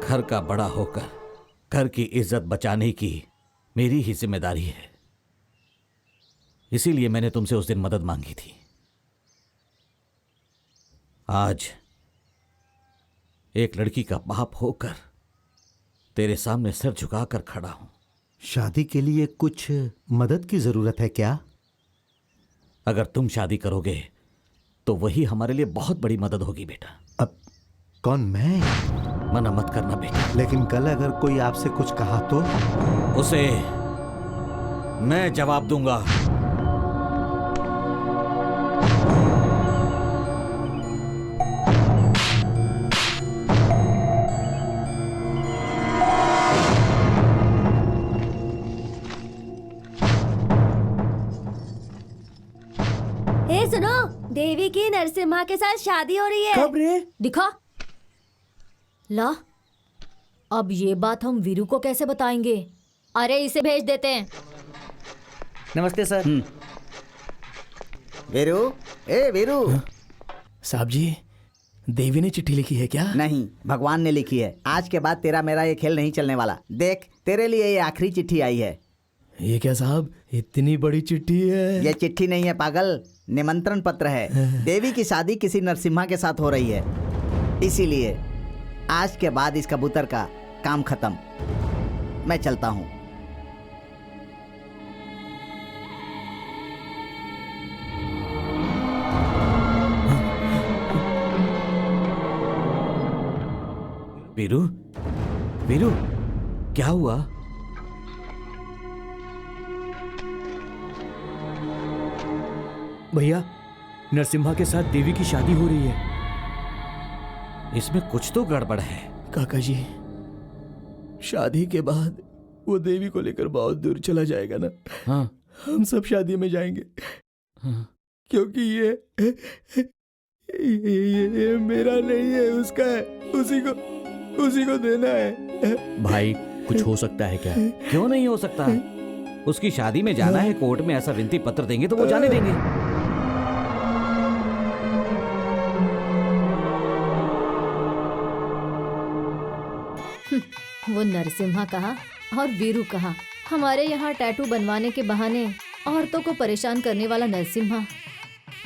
घर का बड़ा होकर घर की इज्जत बचाने की मेरी ही जिम्मेदारी है। इसीलिए मैंने तुमसे उस दिन मदद मांगी थी। आज एक लड़की का बाप होकर तेरे सामने सिर झुकाकर खड़ा हूं। शादी के लिए कुछ मदद की जरूरत है क्या? अगर तुम शादी करोगे तो वही हमारे लिए बहुत बड़ी मदद होगी बेटा। अब कौन? मैं? मना मत करना बेटा। लेकिन कल अगर कोई आपसे कुछ कहा तो? उसे मैं जवाब दूंगा। सुनो, देवी की नरसिम्हा के साथ शादी हो रही है। कब रे? दिखा ला। अब ये बात हम वीरू को कैसे बताएंगे? अरे इसे भेज देते हैं। नमस्ते सर। वीरू, ए वीरू। साहब जी, देवी ने चिट्ठी लिखी है क्या? नहीं, भगवान ने लिखी है। आज के बाद तेरा मेरा ये खेल नहीं चलने वाला। देख, तेरे लिए ये आखिरी चिट्ठी आई है। ये क्या साहब, इतनी बड़ी चिट्ठी है? ये चिट्ठी नहीं है पागल, निमंत्रण पत्र है। देवी की शादी किसी नरसिम्हा के साथ हो रही है, इसीलिए आज के बाद इस कबूतर का काम खत्म। मैं चलता हूँ। वीरू, वीरू, क्या हुआ? भैया, नरसिम्हा के साथ देवी की शादी हो रही है। इसमें कुछ तो गड़बड़ है। काका जी, शादी के बाद वो देवी को लेकर बहुत दूर चला जाएगा ना। हाँ। हम सब शादी में जाएंगे। हाँ। क्योंकि ये मेरा नहीं है, उसका है। उसी को देना है। भाई, कुछ हो सकता है क्या? क्यों नहीं हो सकता? उसकी शादी में जाना है, कोर्ट में ऐसा विनती पत्र देंगे तो वो जाने देंगे। वो नरसिम्हा कहा और वीरू कहा। हमारे यहाँ टैटू बनवाने के बहाने औरतों को परेशान करने वाला नरसिम्हा,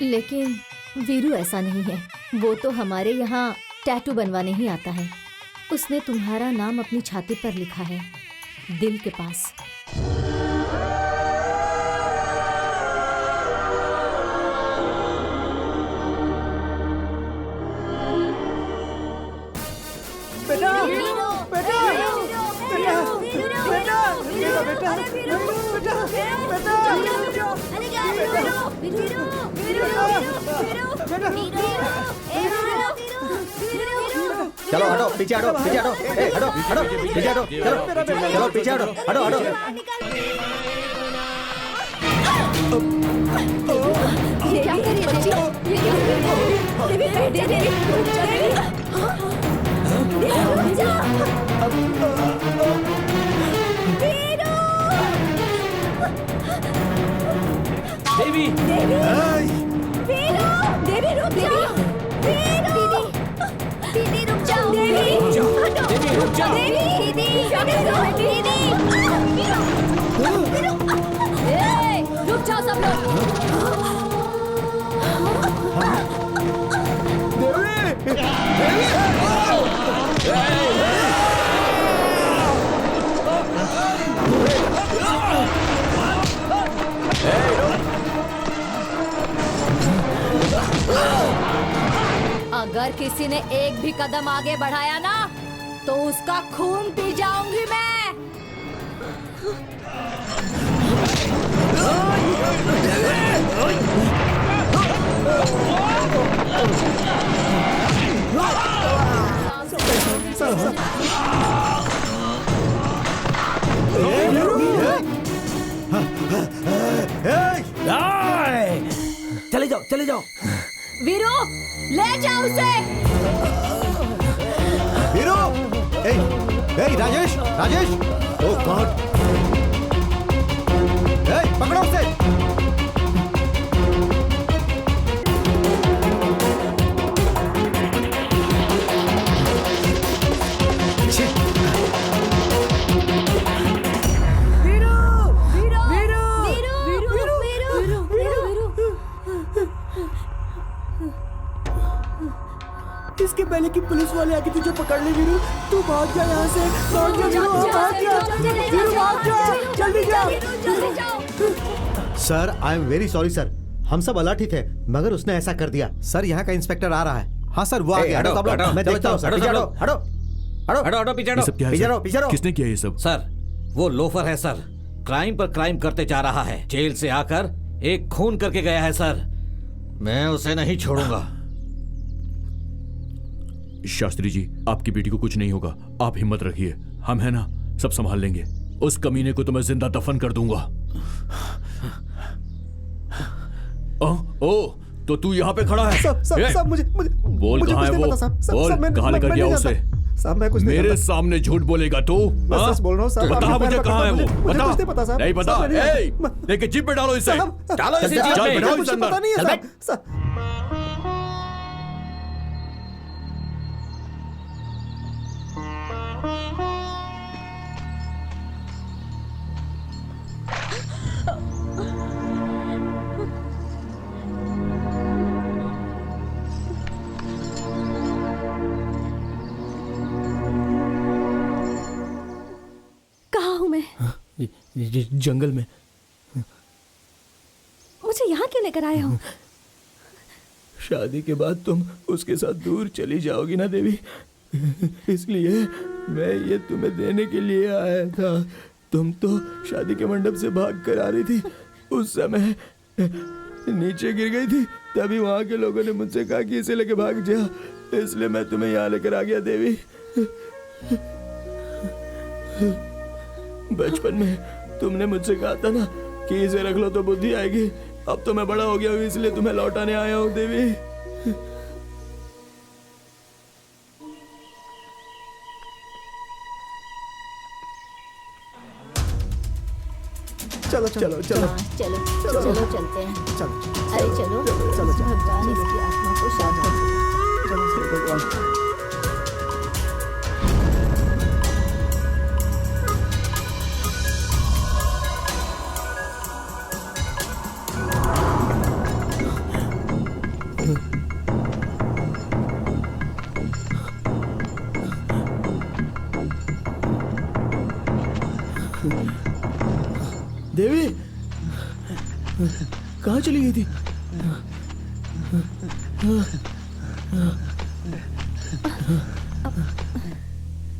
लेकिन वीरू ऐसा नहीं है। वो तो हमारे यहाँ टैटू बनवाने ही आता है। उसने तुम्हारा नाम अपनी छाती पर लिखा है, दिल के पास। बेटा बेटा बेटा बेटा चलो हटो, पीछे हटो, पीछे हटो, हटो हटो, पीछे हटो, चलो चलो पीछे हटो, हटो हटो। ये क्या कर रही है देवी? ये क्या कर रही है? देवी, देवी, देवी, देवी रुक जाओ। दीदी रुक जाओ। देवी रुक जाओ। दीदी रुक जाओ सब अगर किसी ने एक भी कदम आगे बढ़ाया ना तो उसका खून पी जाऊंगी मैं। चले जाओ, चले जाओ। वीरू, ले जाओ उसे। वीरू, राजेश, राजेश, ओह गॉड, पकड़ो उसे। इसके पहले कि पुलिस वाले आके तुझे पकड़ ले वीरू, तू भाग जा यहाँ से, भाग जा वीरू, भाग जा वीरू, भाग जा, जल्दी जा। Sir I am very sorry sir, हम सब अलर्ट ही थे मगर उसने ऐसा कर दिया। सर यहाँ का इंस्पेक्टर आ रहा है। हाँ सर वो आ गया। मैं देखता हूँ सर। हटो हटो हटो हटो हटो, पीछे हटो, पीछे रहो, पीछे रहो। किसने किया ये सब? सर वो लोफर है सर, क्राइम पर क्राइम करते जा रहा है। जेल से आकर एक खून करके गया है सर, मैं उसे नहीं छोड़ूंगा। शास्त्री जी, आपकी बेटी को कुछ नहीं होगा, आप हिम्मत रखिए, हम है ना, सब संभाल लेंगे। उस कमीने को तो मैं जिंदा दफन कर दूंगा। ओ, तो तू यहाँ पे खड़ा है? सब मुझे बोल कहाँ है वो? बोल कहाँ लेकर गया उसे? साहब मैं कुछ मेरे सामने झूठ बोलेगा तू? मैं सच बोल रहा हूँ साहब। बता मुझे कहाँ है वो, बता। मुझे पता साहब। नहीं पता? लेके जीप पे डालो इसे, डालो इसे जीप पे। मुझे पता नहीं है साहब। जंगल में। मुझे यहाँ क्यों लेकर आए हो? शादी के बाद तुम उसके साथ दूर चली जाओगी ना देवी, इसलिए मैं ये तुम्हें देने के लिए आया था। तुम तो शादी के मंडप से भाग कर आ रही थी, उस समय नीचे गिर गई थी, तभी वहाँ के लोगों ने मुझसे कहा कि इसे लेके भाग जा, इसलिए मैं तुम्हें यहाँ लेकर आ गया देवी। बचपन में तुमने मुझसे कहा था ना कि इसे रख लो तो बुद्धि आएगी। अब तो मैं बड़ा हो गया हूँ, इसलिए तुम्हें लौटाने आया हूँ देवी। चलो चलो चलो चलो चलो चलते हैं। चलो अरे चलो चलो भगवान इसकी आत्मा को शांत करे। चलो भगवान। देवी कहाँ चली गई थी?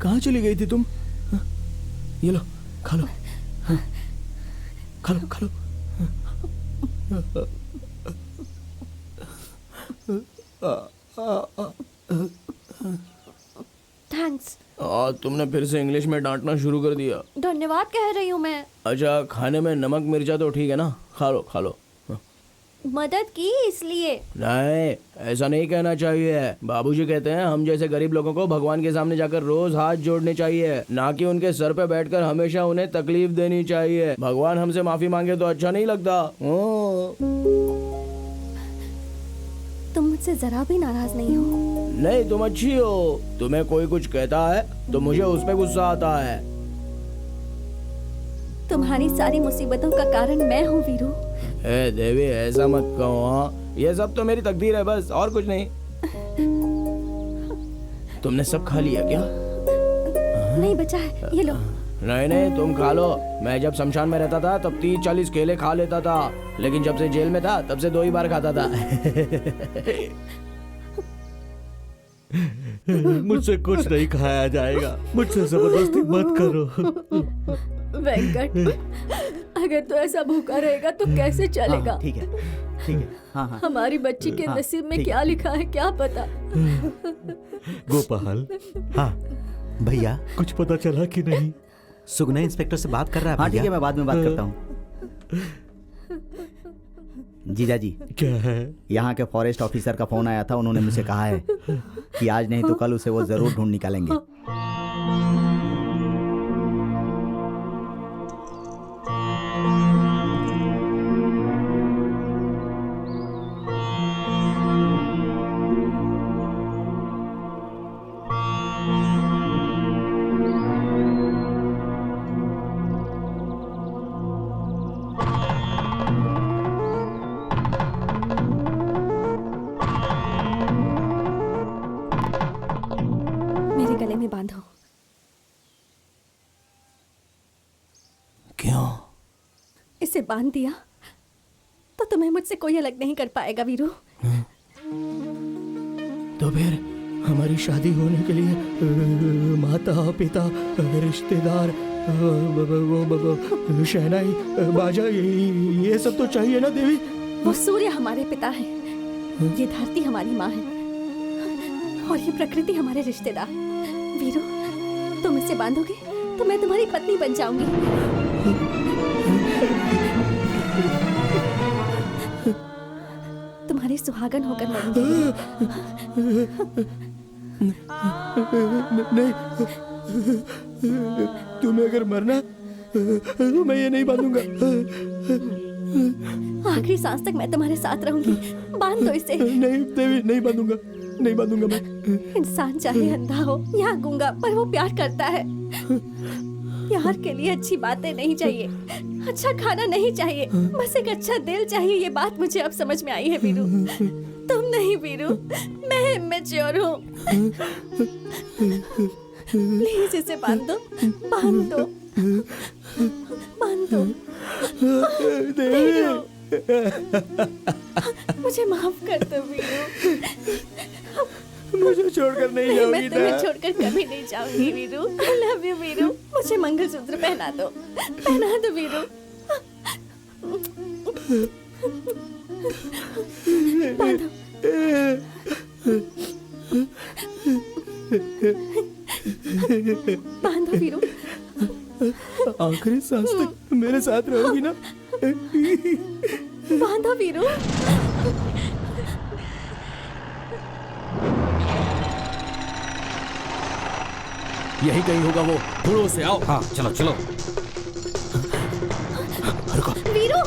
कहाँ चली गई थी तुम? ये लो खा लो, खा लो, खा लो। थैंक्स। तुमने फिर से इंग्लिश में डांटना शुरू कर दिया। धन्यवाद कह रही हूँ मैं। अच्छा, खाने में नमक मिर्चा तो ठीक है ना? खा लो, खा लो। मदद की इसलिए। नहीं, ऐसा नहीं कहना चाहिए। बाबूजी कहते हैं हम जैसे गरीब लोगों को भगवान के सामने जाकर रोज हाथ जोड़ने चाहिए, ना कि उनके सर पे बैठकर हमेशा उन्हें तकलीफ देनी चाहिए। भगवान हमसे माफी मांगे तो अच्छा नहीं लगता। तुम मुझसे जरा भी नाराज नहीं हो? नहीं, तुम अच्छी हो। तुम्हें कोई कुछ कहता है तो मुझे उस पे गुस्सा आता है। तुम्हारी सारी मुसीबतों का कारण मैं हूँ वीरू। ए देवी, ऐसा मत कहो। हाँ, ये सब तो मेरी तकदीर है बस, और कुछ नहीं। तुमने सब खा लिया क्या? नहीं बचा है, ये लो। नहीं नहीं, तुम खा लो। मैं जब शमशान में रहता था तब 30-40 केले खा लेता था, लेकिन जब से जेल में था तब से 2 ही बार खाता था। मुझसे कुछ नहीं खाया जाएगा, मुझसे जबरदस्ती मत करो। वेंकट, अगर तो ऐसा भूखा रहेगा तो कैसे चलेगा? ठीक है, ठीक है। हाँ हाँ। हमारी बच्ची के नसीब में क्या लिखा है क्या पता। गोपाल, हाँ भैया, कुछ पता चला कि नहीं? सुगना इंस्पेक्टर से बात कर रहा है। हाँ ठीक है, मैं बाद में बात करता हूँ। जीजा जी, क्या है? यहाँ के फॉरेस्ट ऑफिसर का फोन आया था। उन्होंने मुझे कहा है कि आज नहीं तो कल उसे वो जरूर ढूंढ निकालेंगे। मेरे गले में बांधो। क्यों? इसे बांध दिया तो तुम्हें मुझसे कोई अलग नहीं कर पाएगा वीरू। तो फिर हमारी शादी होने के लिए माता पिता, रिश्तेदार, शहनाई, बाजा, ये सब तो चाहिए ना देवी? वो सूर्य हमारे पिता है, ये धरती हमारी माँ है, और ये प्रकृति हमारे रिश्तेदार। वीरू, तुम इसे बांधोगे तो मैं तुम्हारी पत्नी बन जाऊंगी। तुम्हारी सुहागन होकर मरूंगी। नहीं, तुम्हें अगर मरना तो मैं ये नहीं बांधूंगा। आखिरी सांस तक मैं तुम्हारे साथ रहूंगी। बांध दो इसे। नहीं देवी, नहीं बांधूंगा, नहीं बांधूंगा मैं। इंसान चाहे अंधा हो या गूंगा, पर वो प्यार करता है। प्यार के लिए अच्छी बातें नहीं चाहिए, अच्छा खाना नहीं चाहिए, बस एक अच्छा दिल चाहिए। ये बात मुझे अब समझ में आई है वीरू। तुम नहीं वीरू, मैं इमेच्योर हूँ। प्लीज इसे बांध दो, बांध दो, बांध दो। वीरू, मुझे माफ कर दो वीरू। मुझे छोड़कर नहीं जाओगी मैं तुम्हें छोड़कर कभी नहीं जाऊंगी Veeru. I love you Veeru. मुझे मंगलसूत्र पहना दो, पहना दो वीरू। बांधो। बांधो वीरू। आखिरी सांस तक मेरे साथ रहोगी ना? बांधो वीरू। यही कहीं होगा वो, ढूंढो उसे, आओ। हाँ चलो चलो। वीरू,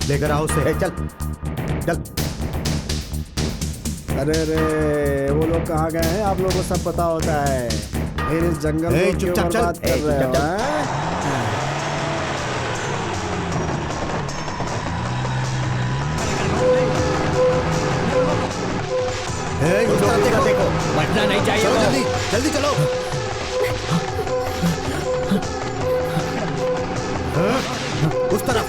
लेकर आओ उसे। चल। चल। अरे रे, वो लोग कहाँ गए हैं? आप लोगों को सब पता होता है। फिर इस जंगल में क्यों बर्बाद कर रहे हो? देखो, बचना नहीं चाहिए। चलो जल्दी जल्दी चलो। उस तरफ।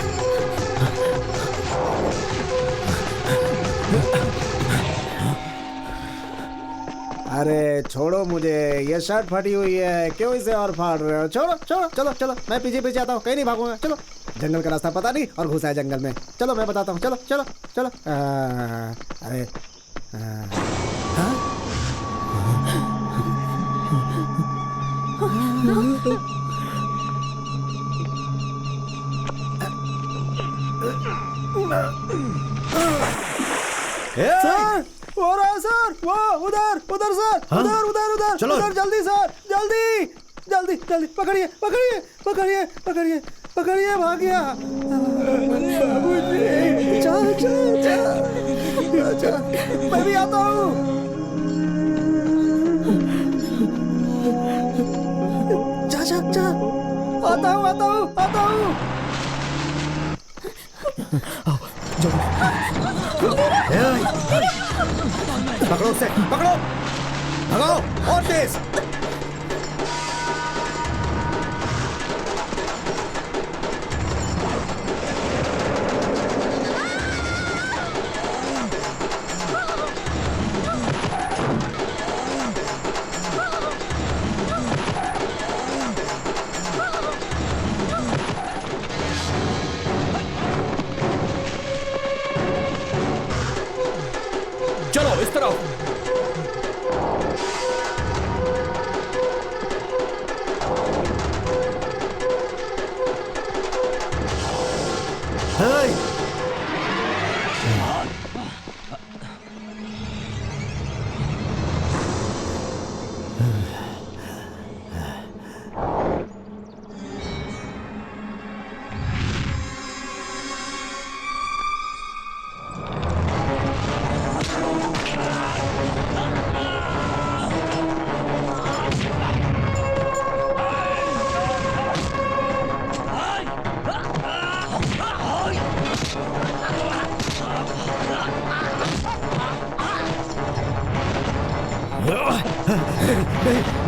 अरे छोड़ो मुझे, ये शर्ट फटी हुई है, क्यों इसे और फाड़ रहे हो? छोड़ो छोड़ो, चलो चलो, मैं पीछे पीछे आता हूँ, कहीं नहीं भागूंगा। चलो, जंगल का रास्ता पता नहीं और घुसा है जंगल में। चलो मैं बताता हूँ, चलो चलो चलो। अरे सर, हो रहा है सर, वो उधर उधर सर, उधर उधर उधर चलो। उधर, जल्दी सर, जल्दी जल्दी जल्दी, पकड़िए पकड़िए पकड़िए पकड़िए पकड़िए, भाग गया। चल चल चल, मैं भी आता हूँ। जा जा जा, आता हूँ आता हूँ आता हूँ। पकड़ो उसे, पकड़ो, भगाओ और तेज। चलो इस तरफ।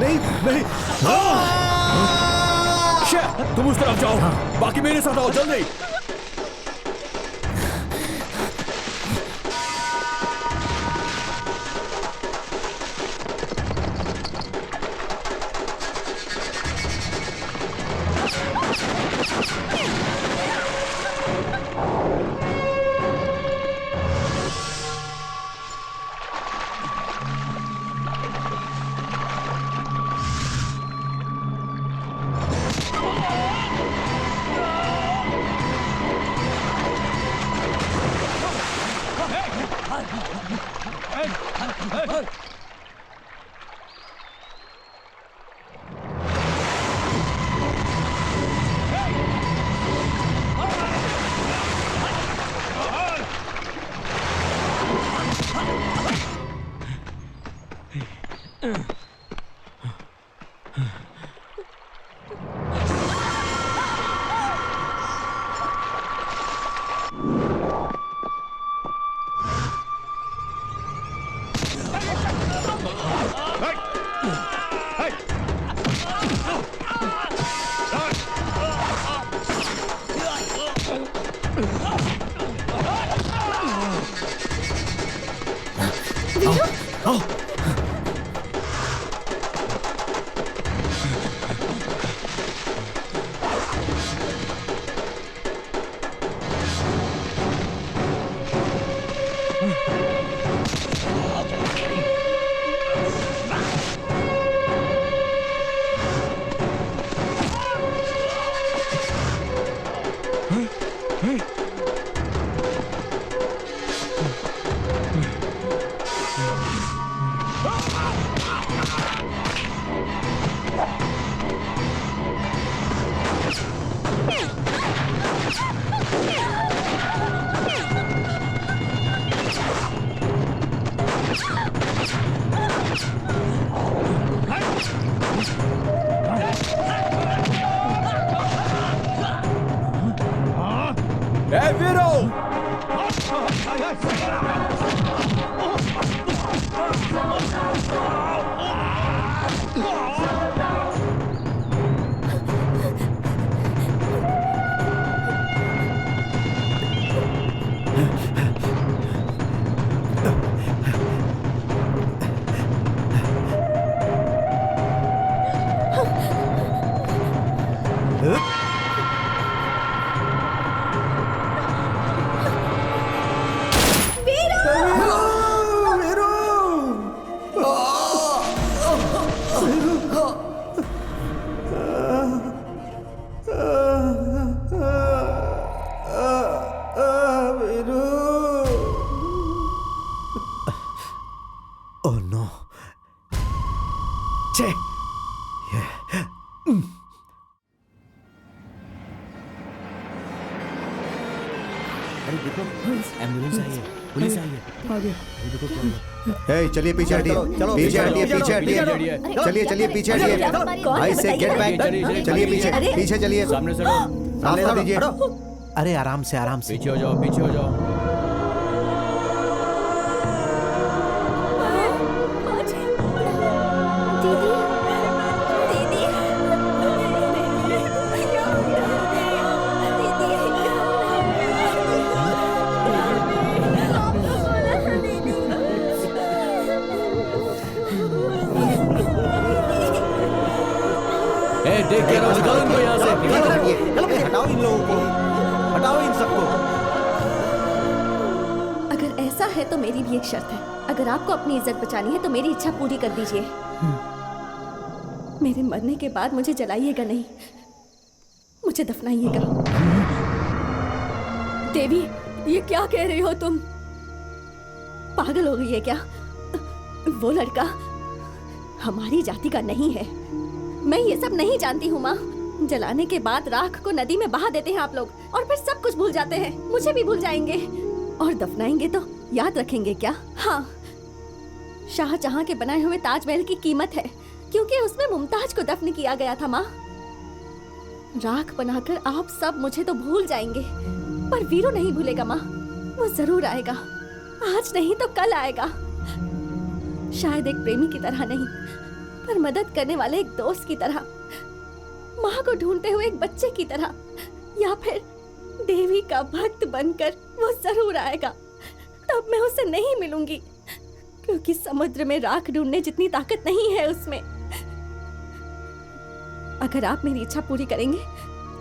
नहीं नहीं, तुम उस तरफ जाओ, बाकी मेरे साथ आओ, जल्दी। Oh no. छे। अरे देखो एम्बुलेंस आई है, पुलिस आई है। हे चलिए पीछे हटिए, पीछे हटिए, पीछे हटिए, चलिए चलिए पीछे हटिए, भाई से गेट बैक, चलिए पीछे पीछे चलिए, सामने से रास्ता दीजिए। अरे आराम से आराम से। पीछे हो जाओ, पीछे हो जाओ। देख के निकालो इनको यहाँ से, हटाओ इन लोगों को, हटाओ इन सबको। अगर ऐसा है तो मेरी भी एक शर्त है। अगर आपको अपनी इज्जत बचानी है तो मेरी इच्छा पूरी कर दीजिए। मेरे मरने के बाद मुझे जलाइएगा नहीं, मुझे दफनाइएगा। देवी, ये क्या कह रही हो तुम? पागल हो गई है क्या? वो लड़का हमारी जाति का नहीं है। मैं ये सब नहीं जानती हूँ माँ। जलाने के बाद राख को नदी में बहा देते हैं आप लोग, और फिर सब कुछ भूल जाते हैं। मुझे भी भूल जाएंगे, और दफनाएंगे तो याद रखेंगे क्या? हाँ, शाहजहां के बनाए हुए ताजमहल की कीमत है, क्योंकि उसमें मुमताज को दफन किया गया था माँ। राख बनाकर आप सब मुझे तो भूल जाएंगे, पर वीरू नहीं भूलेगा माँ। वो जरूर आएगा, आज नहीं तो कल आएगा। शायद एक प्रेमी की तरह नहीं, पर मदद करने वाले एक दोस्त की तरह, माँ को ढूंढते हुए एक बच्चे की तरह, या फिर देवी का भक्त बनकर वो जरूर आएगा। तब मैं उससे नहीं मिलूंगी, क्योंकि समुद्र में राख ढूंढने जितनी ताकत नहीं है उसमें। अगर आप मेरी इच्छा पूरी करेंगे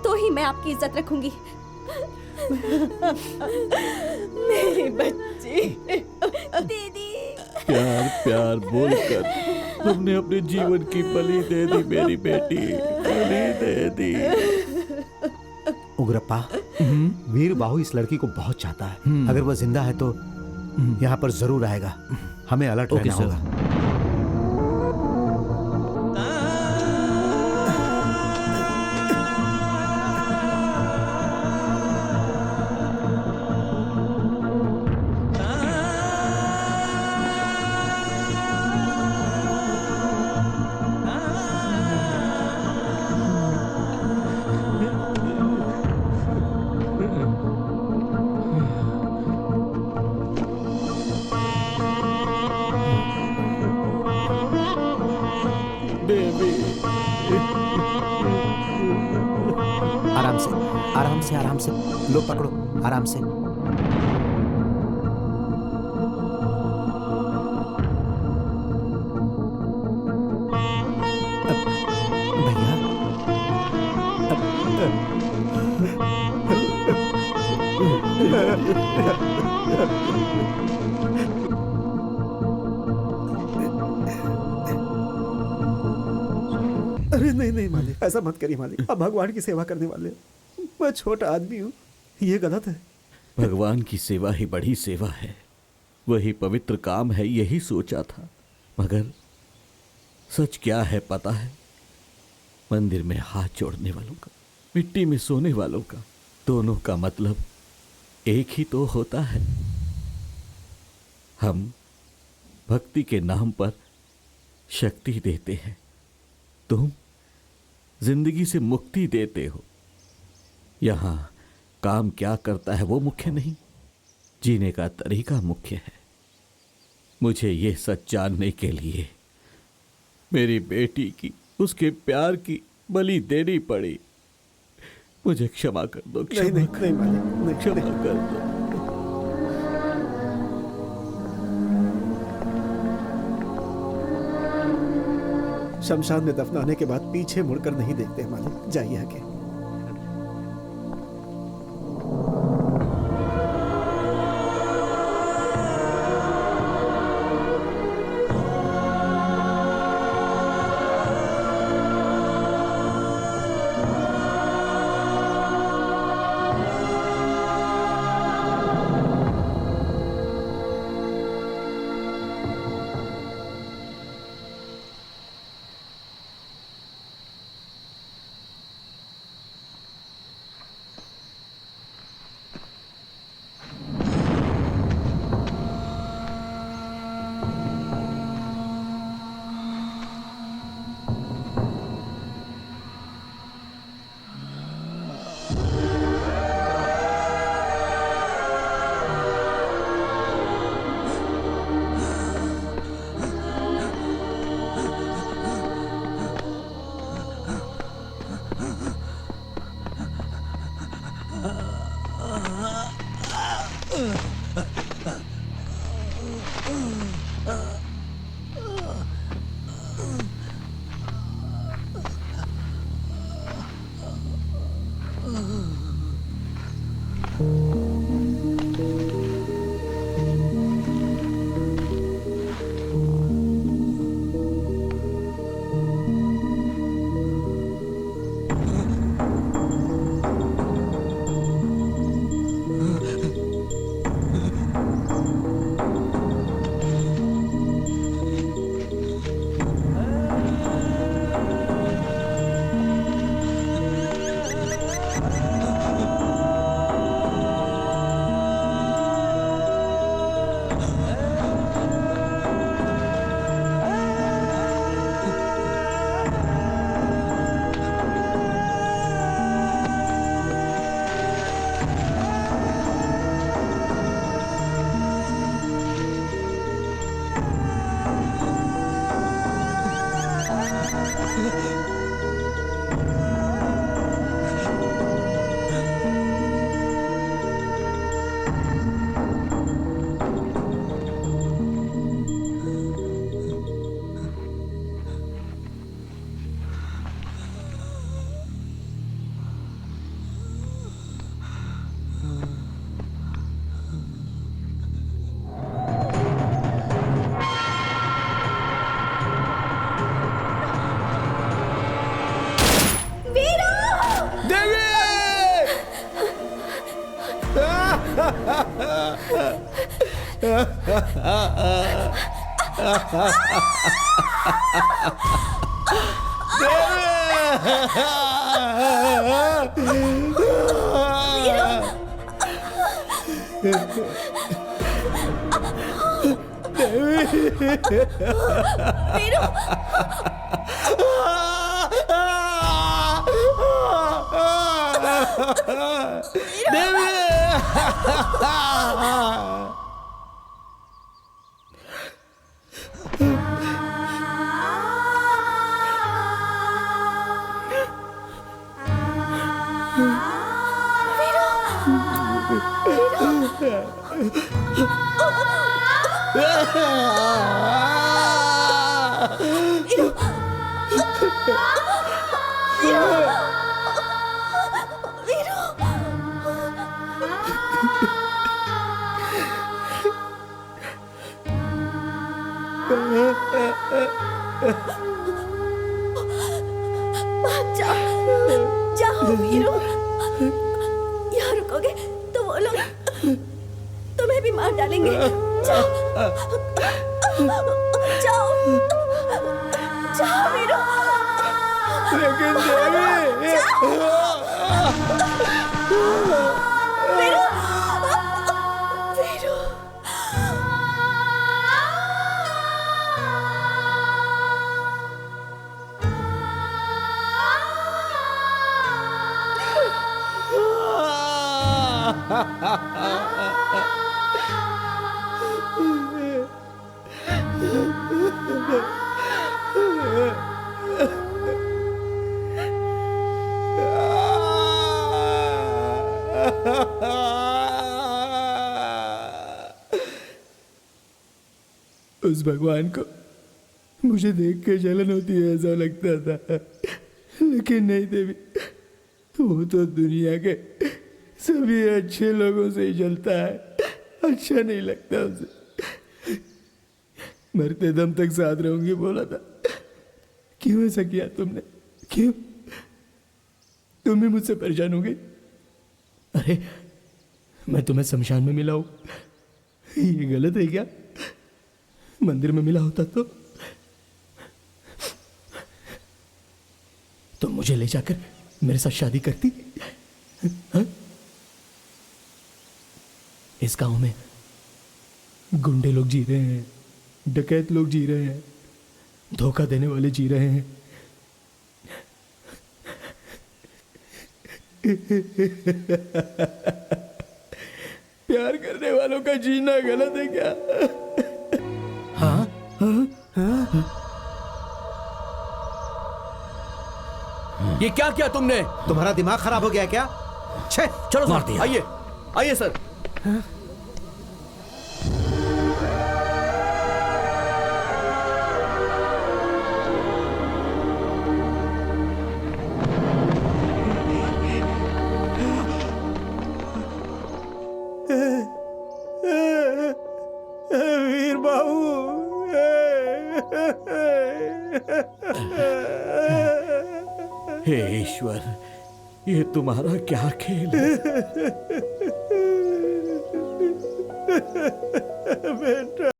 तो ही मैं आपकी इज्जत रखूंगी। मेरी बच्ची दीदी। प्यार प्यार बोलकर तुमने अपने जीवन की बलि दे दी, मेरी बेटी, बलि दे दी। उग्रप्पा, वीर बाहु इस लड़की को बहुत चाहता है। अगर वह जिंदा है तो यहाँ पर जरूर आएगा। हमें अलर्ट रहना होगा। आराम से लो, पकड़ो आराम से। अरे नहीं नहीं मालिक, ऐसा मत करिए मालिक। अब भगवान की सेवा करने वाले, मैं छोटा आदमी हूँ, ये गलत है। भगवान की सेवा ही बड़ी सेवा है, वही पवित्र काम है, यही सोचा था। मगर सच क्या है पता है? मंदिर में हाथ जोड़ने वालों का, मिट्टी में सोने वालों का, दोनों का मतलब एक ही तो होता है। हम भक्ति के नाम पर शक्ति देते हैं, तुम जिंदगी से मुक्ति देते हो। यहां काम क्या करता है वो मुख्य नहीं, जीने का तरीका मुख्य है। मुझे ये सच जानने के लिए मेरी बेटी की, उसके प्यार की बलि देनी पड़ी। मुझे क्षमा कर दो, क्षमा कर दो। शमशान में दफनाने के बाद पीछे मुड़कर नहीं देखते मालिक, जाइए आगे। जाओ वीरू, यहाँ रुकोगे तो वो लोग तुम्हें भी मार डालेंगे। जाओ जाओ जाओ वीरू। लेकिन देवी, वीरू, वीरू। उस भगवान को मुझे देख के जलन होती है ऐसा लगता था, लेकिन नहीं देवी, वो तो दुनिया के सभी अच्छे लोगों से ही जलता है, अच्छा नहीं लगता उसे। मरते दम तक साथ रहूंगी बोला था, क्यों ऐसा किया तुमने? क्यों? तुम भी मुझसे परेशान हो गई? अरे मैं तुम्हें शमशान में मिला हूं, ये गलत है क्या? मंदिर में मिला होता तो तुम मुझे ले जाकर मेरे साथ शादी करती? हा? इस गांव में गुंडे लोग जी रहे हैं, डकैत लोग जी रहे हैं, धोखा देने वाले जी रहे हैं। प्यार करने वालों का जीना गलत है क्या? हाँ? ये क्या किया तुमने? तुम्हारा दिमाग खराब हो गया क्या? छे, चलो सर, आइए आइए सर। वीर बाबू, हे ईश्वर, ये तुम्हारा क्या खेल है? बेटा